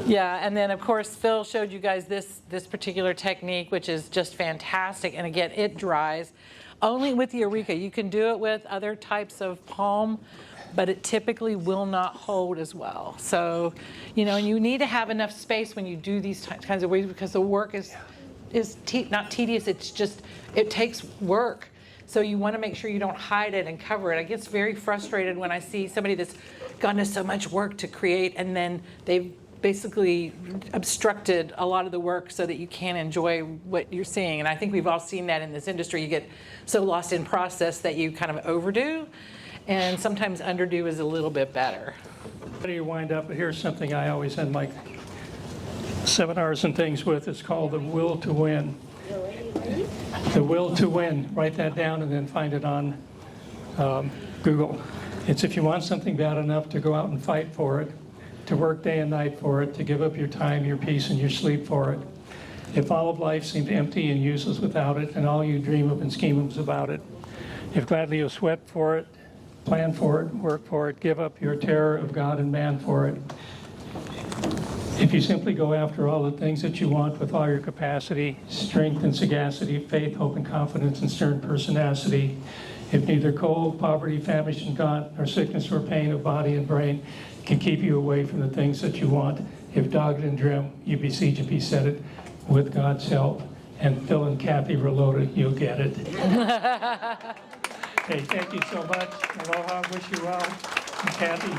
Yeah, and then of course Phil showed you guys this particular technique, which is just fantastic. And again, it dries only with the Eureka. You can do it with other types of palm, but it typically will not hold as well. So, and you need to have enough space when you do these kinds of weaves, because the work is not tedious, it takes work. So you want to make sure you don't hide it and cover it. I get very frustrated when I see somebody that's gone to so much work to create, and then they've basically obstructed a lot of the work so that you can't enjoy what you're seeing. And I think we've all seen that in this industry. You get so lost in process that you kind of overdo. And sometimes underdo is a little bit better. How do you wind up? Here's something I always end my seminars and things with. It's called the will to win. The will to win. Write that down and then find it on Google. It's if you want something bad enough to go out and fight for it, to work day and night for it, to give up your time, your peace, and your sleep for it. If all of life seemed empty and useless without it, and all you dream of and scheme of is about it. If gladly you sweat for it, plan for it, work for it, give up your terror of God and man for it. If you simply go after all the things that you want with all your capacity, strength and sagacity, faith, hope and confidence, and stern pertinacity, if neither cold, poverty, famish and gaunt, nor sickness or pain of body and brain can keep you away from the things that you want, if dogged and grim, you besiege and beset it with God's help, and Phil and Cathy Rulloda, you'll get it. Okay, thank you so much. Aloha, wish you well. Cathy.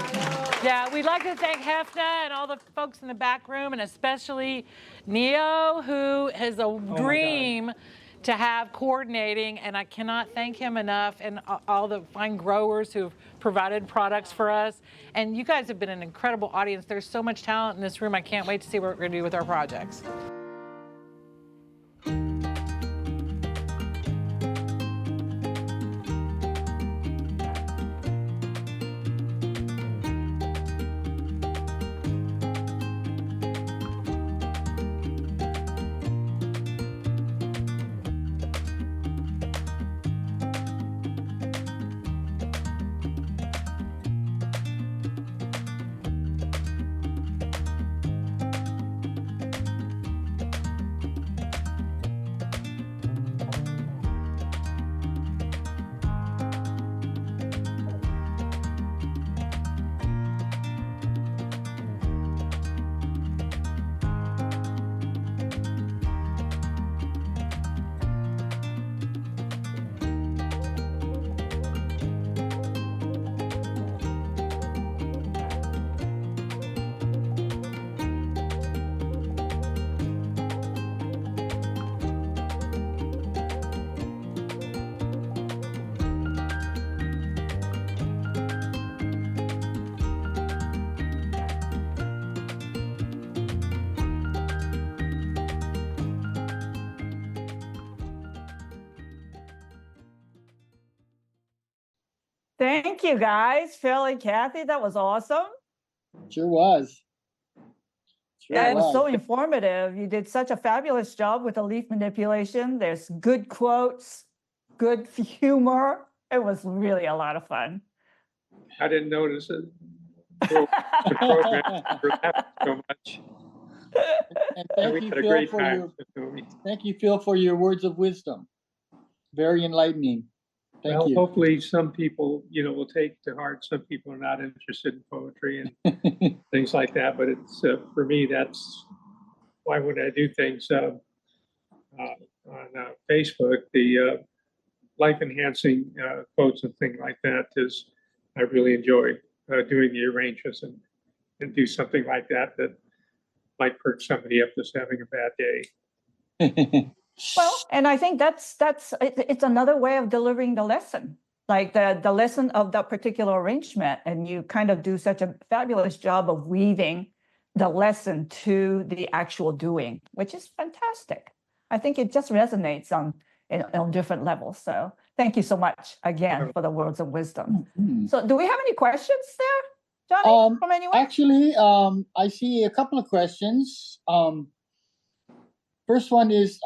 Yeah, we'd like to thank HFNA and all the folks in the back room, and especially Neo, who has a dream to have coordinating, and I cannot thank him enough, and all the fine growers who've provided products for us. And you guys have been an incredible audience. There's so much talent in this room. I can't wait to see what we're going to do with our projects. Thank you, guys. Phil and Cathy, that was awesome. Sure was. Sure Yeah, it was so informative. You did such a fabulous job with the leaf manipulation. There's good quotes, good humor. It was really a lot of fun. I didn't notice it. The program so much. And And we thank you, had a Phil, great for time. your with the movie. thank you, Phil, for your words of wisdom. Very enlightening. Thank Well, you. hopefully some people, will take to heart. Some people are not interested in poetry and things like that. But it's for me, that's why when I do things on Facebook, the life-enhancing quotes and things like that is I really enjoy doing the arrangements and do something like that might perk somebody up that's having a bad day. Well, and I think it's another way of delivering the lesson, like the lesson of that particular arrangement. And you kind of do such a fabulous job of weaving the lesson to the actual doing, which is fantastic. I think it just resonates on different levels. So thank you so much again for the words of wisdom. Mhm. So do we have any questions there, Johnny, from anyone? Actually, I see a couple of questions. First one is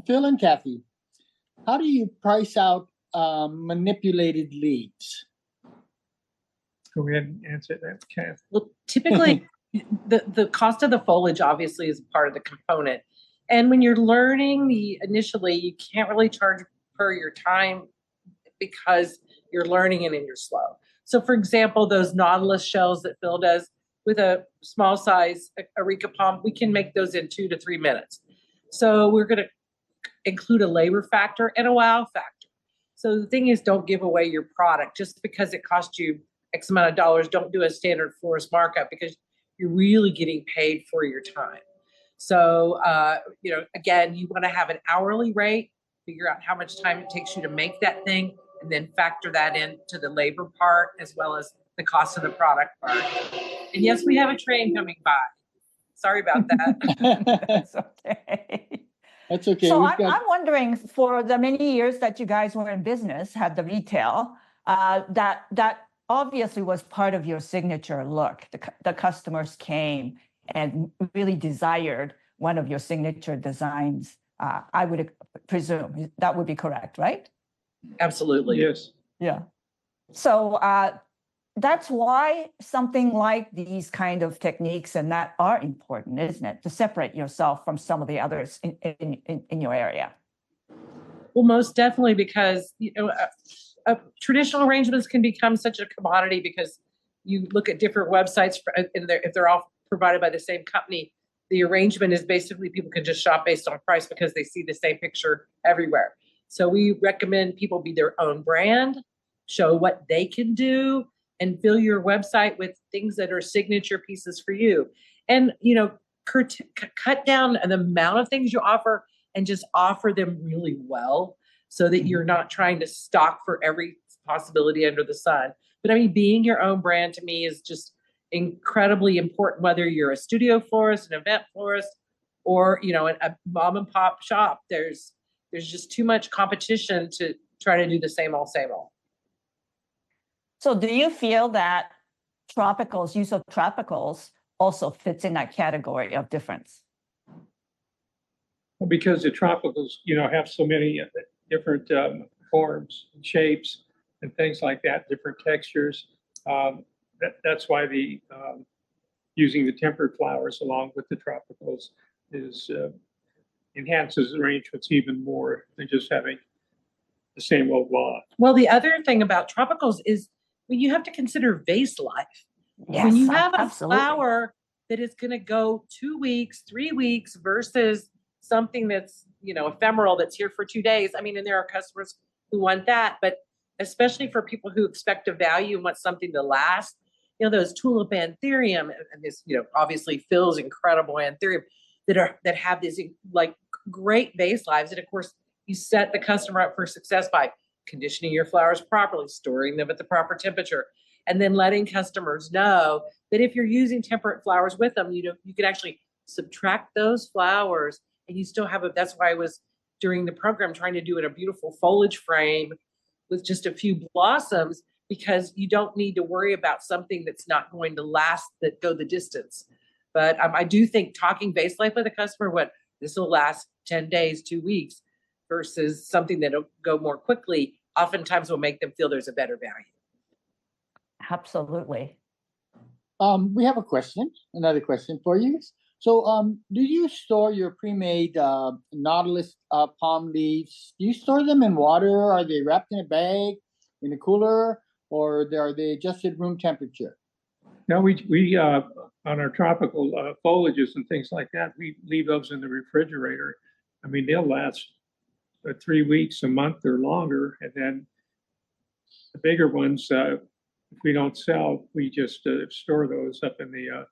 Phil and Cathy. How do you price out manipulated leaves? Go ahead and answer that, Cathy. Well, typically, the cost of the foliage obviously is part of the component. And when you're learning initially, you can't really charge per your time because you're learning it and you're slow. So for example, those nautilus shells that Phil does with a small size areca palm, we can make those in 2 to 3 minutes. So we're going to include a labor factor and a wow factor. So the thing is, don't give away your product just because it cost you X amount of dollars. Don't do a standard florist markup because you're really getting paid for your time. So, again, you want to have an hourly rate, figure out how much time it takes you to make that thing, and then factor that into the labor part as well as the cost of the product part. And yes, we have a train coming by. Sorry about that. That's okay. That's okay. So We've I'm got wondering, for the many years that you guys were in business, had the retail, that obviously was part of your signature look. The customers came and really desired one of your signature designs. I would presume that would be correct, right? Absolutely. Yes. Yeah. So that's why something like these kind of techniques and that are important, isn't it? To separate yourself from some of the others in your area. Well, most definitely, because traditional arrangements can become such a commodity because you look at different websites if they're all provided by the same company. The arrangement is basically people can just shop based on price because they see the same picture everywhere. So we recommend people be their own brand, show what they can do, and fill your website with things that are signature pieces for you. And, cut down the amount of things you offer and just offer them really well so that you're not trying to stock for every possibility under the sun. But I mean, being your own brand to me is just incredibly important, whether you're a studio florist, an event florist, or, a mom and pop shop. There's just too much competition to try to do the same old, same old. So do you feel that use of tropicals also fits in that category of difference? Well, because the tropicals, have so many different forms and shapes and things like that, different textures. That's why using the tempered flowers along with the tropicals enhances arrangements even more than just having the same old law. Well, the other thing about tropicals is when you have to consider vase life. Yes, When you have a absolutely. flower that is going to go 2 weeks, 3 weeks versus something that's, ephemeral that's here for 2 days. I mean, and there are customers who want that, but especially for people who expect a value and want something to last, those tulip anthurium and this, obviously Phil's incredible anthurium that have these like great vase lives. And of course, you set the customer up for success by conditioning your flowers properly, storing them at the proper temperature, and then letting customers know that if you're using temperate flowers with them, you can actually subtract those flowers and you still have that's why I was during the program trying to do it a beautiful foliage frame with just a few blossoms, because you don't need to worry about something that's not going to last, that go the distance. But I do think talking vase life with a customer, this will last 10 days, 2 weeks, versus something that'll go more quickly, oftentimes will make them feel there's a better value. Absolutely. We have another question for you. So, do you store your pre-made Nautilus palm leaves? Do you store them in water? Are they wrapped in a bag, in a cooler, or are they just at room temperature? No, we on our tropical foliages and things like that, we leave those in the refrigerator. I mean, they'll last 3 weeks, a month, or longer. And then the bigger ones, if we don't sell, we just store those up in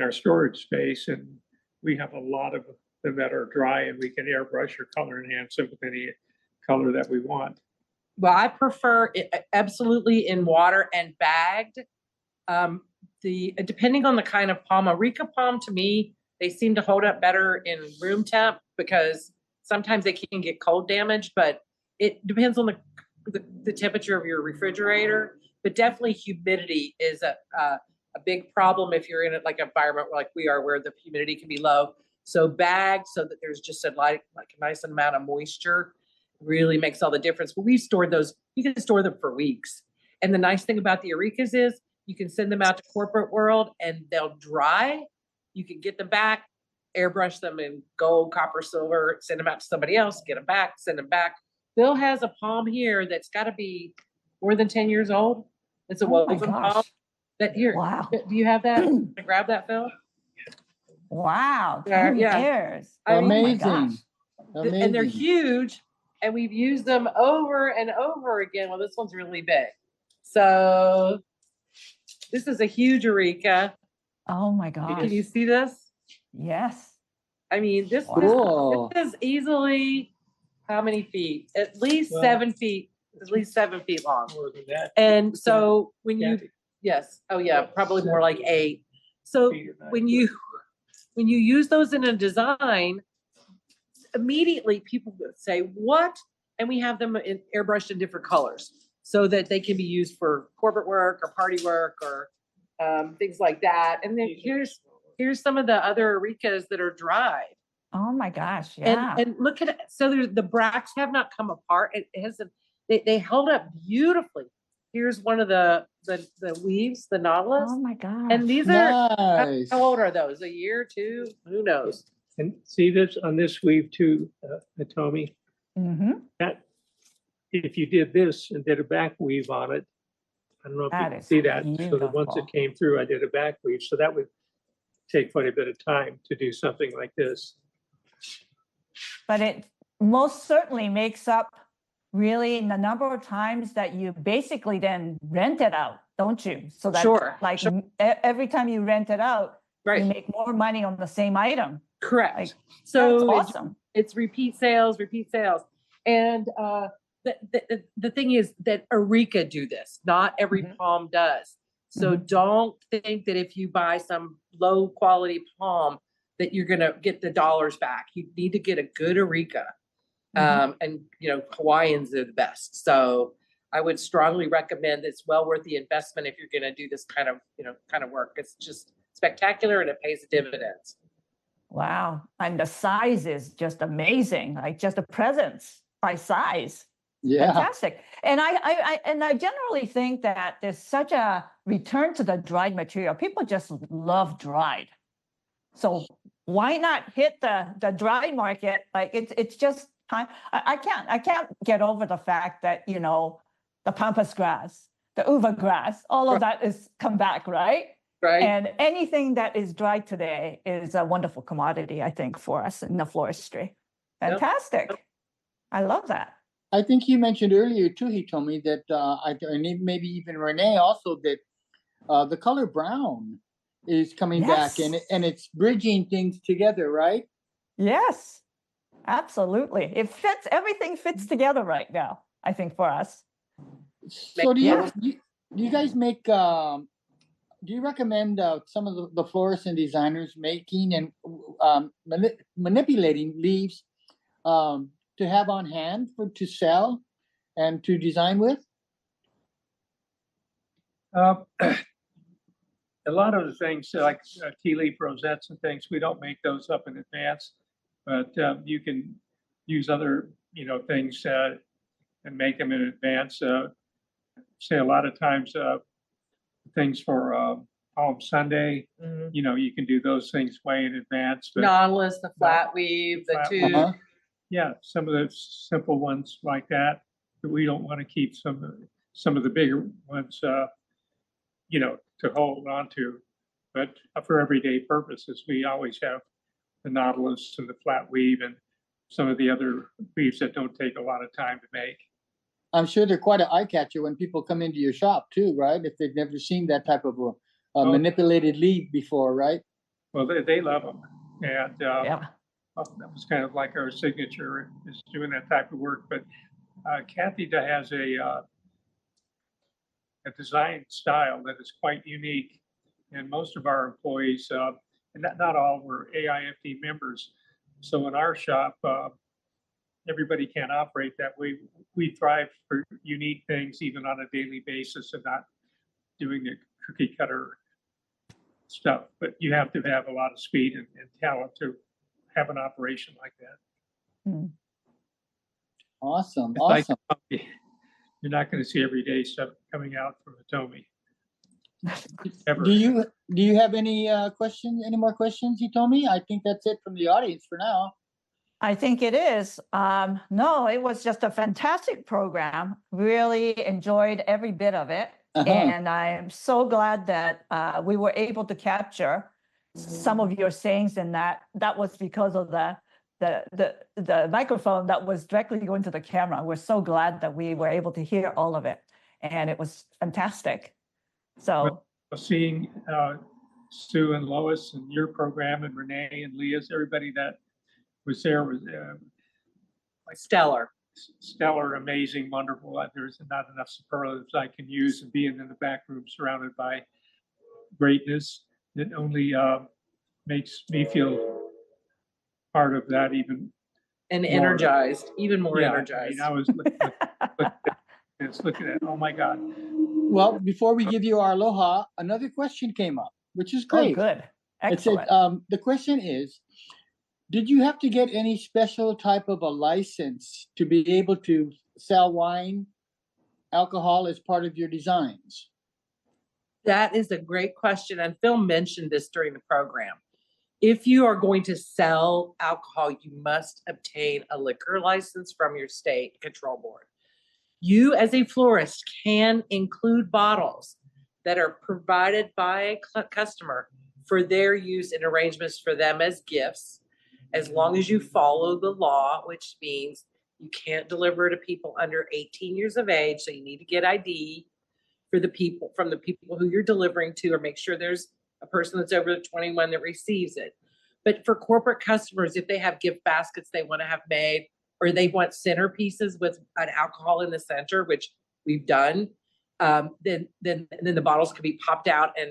our storage space, and we have a lot of them that are dry, and we can airbrush or color enhance them with any color that we want. Well, I prefer it absolutely in water and bagged. Depending on the kind of palm, Areca palm, to me, they seem to hold up better in room temp because sometimes they can get cold damaged, but it depends on the temperature of your refrigerator. But definitely humidity is a big problem if you're in an environment like we are, where the humidity can be low. So bagged so that there's just a nice amount of moisture really makes all the difference. But we've stored those, you can store them for weeks. And the nice thing about the Arecas is you can send them out to corporate world and they'll dry. You can get them back, airbrush them in gold, copper, silver, send them out to somebody else, get them back, send them back. Phil has a palm here that's got to be more than 10 years old. It's a woven palm. Wow. Do you have that? Grab that, Phil. Wow. Yeah, 10 yeah. years. Amazing. And they're huge, and we've used them over and over again. Well, this one's really big. So this is a huge Areca. Oh my gosh. Can you see this? Yes. I mean, this is easily how many feet? At least 7 feet. At least 7 feet long. More than that. And so when Cathy. probably more like 8. So when you use those in a design, immediately people say, what? And we have them airbrushed in different colors so that they can be used for corporate work or party work or things like that. And then here's some of the other Arecas that are dried. Oh my gosh. Yeah. And look at it. So the bracts have not come apart. It hasn't. They held up beautifully. Here's one of the weaves, the Nautilus. Oh my gosh. And these Nice. how old are those? A year, 2? Who knows? And see this on this weave too, Hitomi, Mm-hmm. that if you did this and did a back weave on it, I don't know if you That can is see that. So the ones beautiful. that came through, I did a back weave. So that would take quite a bit of time to do something like this. But it most certainly makes up really the number of times that you basically then rented out don't you? So that Sure, like sure. every time you rent it out, you Right, make more money on the same item. correct. Like, So that's awesome. it's repeat sales, and the thing is that Areca do this. Not every Mhm. palm does. So don't think that if you buy some low quality palm that you're gonna get the dollars back. You need to get a good Areca. And Hawaiians are the best. So I would strongly recommend it's well worth the investment if you're gonna do this kind of work. It's just spectacular and it pays dividends. Wow. And the size is just amazing. Like just the presence by size. Yeah. Fantastic. And I generally think that there's such a return to the dried material. People just love dried. So why not hit the dried market? Like it's just time. I can't get over the fact that, the pampas grass, the uva grass, all of that is come back, right? Right. And anything that is dried today is a wonderful commodity, I think, for us in the floristry. Fantastic. I love that. I think you mentioned earlier too, he told me that, and maybe even Renee also, that the color brown is coming back and it's bridging things together, right? Yes, absolutely. It fits, everything fits together right now, I think, for us. So do you guys make, do you recommend some of the florists and designers making and manipulating leaves to have on hand to sell and to design with? A lot of the things like tea leaf rosettes and things, we don't make those up in advance, but you can use other, things and make them in advance. Say a lot of times things for Palm Sunday, you can do those things way in advance. But Nautilus, the flat weave, the tube. Yeah, some of the simple ones like that, but we don't want to keep some of the bigger ones, to hold on to. But for everyday purposes, we always have the Nautilus and the flat weave and some of the other weaves that don't take a lot of time to make. I'm sure they're quite an eye catcher when people come into your shop too, right? If they've never seen that type of a manipulated leaf before, right? Well, they love them, and Yeah. that was kind of like our signature is doing that type of work. But Cathy has a design style that is quite unique, and most of our employees, and not all, were AIFD members. So in our shop, everybody can't operate that way. We thrive for unique things, even on a daily basis, and not doing the cookie cutter stuff. But you have to have a lot of speed and talent to have an operation like that. Awesome. It's Awesome. like, you're not going to see everyday stuff coming out from Hitomi. Ever. Do you have any questions? Any more questions, Hitomi? I think that's it from the audience for now. I think it is. No, it was just a fantastic program. Really enjoyed every bit of it. And I'm so glad that we were able to capture some of your sayings in that. That was because of the microphone that was directly going to the camera. We're so glad that we were able to hear all of it. And it was fantastic. So seeing Sue and Lois and your program and Renee and Leah's, everybody that was there was like stellar, amazing, wonderful. There's not enough superlatives I can use, and being in the back room surrounded by greatness, it only makes me feel part of that even. And energized, even more energized. I was looking at, oh my God. Well, before we give you our aloha, another question came up, which is great. Oh, good. Excellent. It said, the question is, did you have to get any special type of a license to be able to sell wine, alcohol as part of your designs? That is a great question. And Phil mentioned this during the program. If you are going to sell alcohol, you must obtain a liquor license from your state control board. You as a florist can include bottles that are provided by a customer for their use in arrangements for them as gifts, as long as you follow the law, which means you can't deliver to people under 18 years of age. So you need to get ID for the people, from the people who you're delivering to, or make sure there's a person that's over 21 that receives it. But for corporate customers, if they have gift baskets they want to have made, or they want centerpieces with an alcohol in the center, which we've done, then the bottles can be popped out and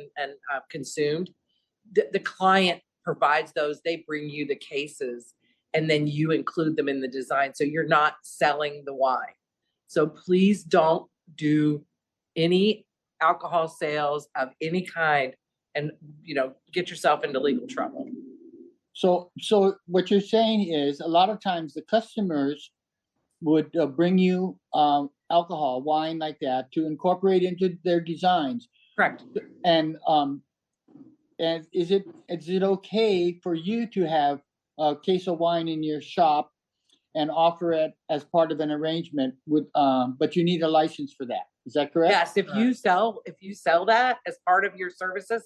consumed. The client provides those, they bring you the cases, and then you include them in the design. So you're not selling the wine. So please don't do any alcohol sales of any kind and, get yourself into legal trouble. So what you're saying is a lot of times the customers would bring you alcohol, wine like that to incorporate into their designs. Correct. And is it okay for you to have a case of wine in your shop and offer it as part of an arrangement with, but you need a license for that? Is that correct? Yes, if you sell that as part of your services,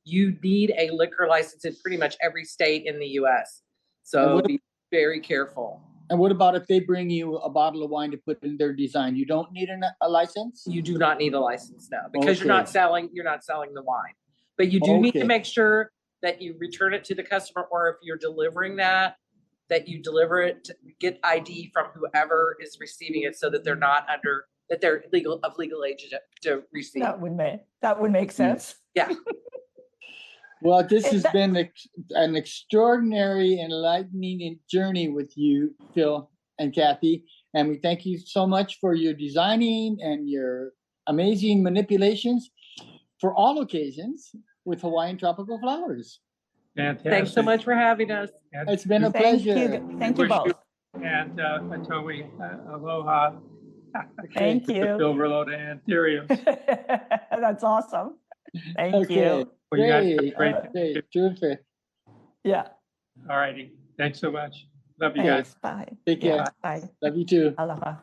you need a liquor license in pretty much every state in the US. So be very careful. And what about if they bring you a bottle of wine to put in their design? You don't need a license? You do not need a license now, because you're not Okay. selling the wine. But you do need to Okay. make sure that you return it to the customer, or if you're delivering that you deliver it, get ID from whoever is receiving it, so that they're not that they're of legal age to receive. That would make sense. Yeah. Well, this Is has that- been an extraordinary, enlightening journey with you, Phil and Cathy. And we thank you so much for your designing and your amazing manipulations for all occasions with Hawaiian tropical flowers. Fantastic. Thanks so much for having us. And It's been a Thank pleasure. you. Thank you wish you- both. And Atomi, aloha. Thank you. Phil, Rulloda, and Ethereum. That's awesome. Thank Okay, you. Well, you guys have a great. great Okay, terrific. Yeah. All righty. Thanks so much. Love you guys. Thanks. Bye. Take Yeah, care. bye. Love you too. Aloha.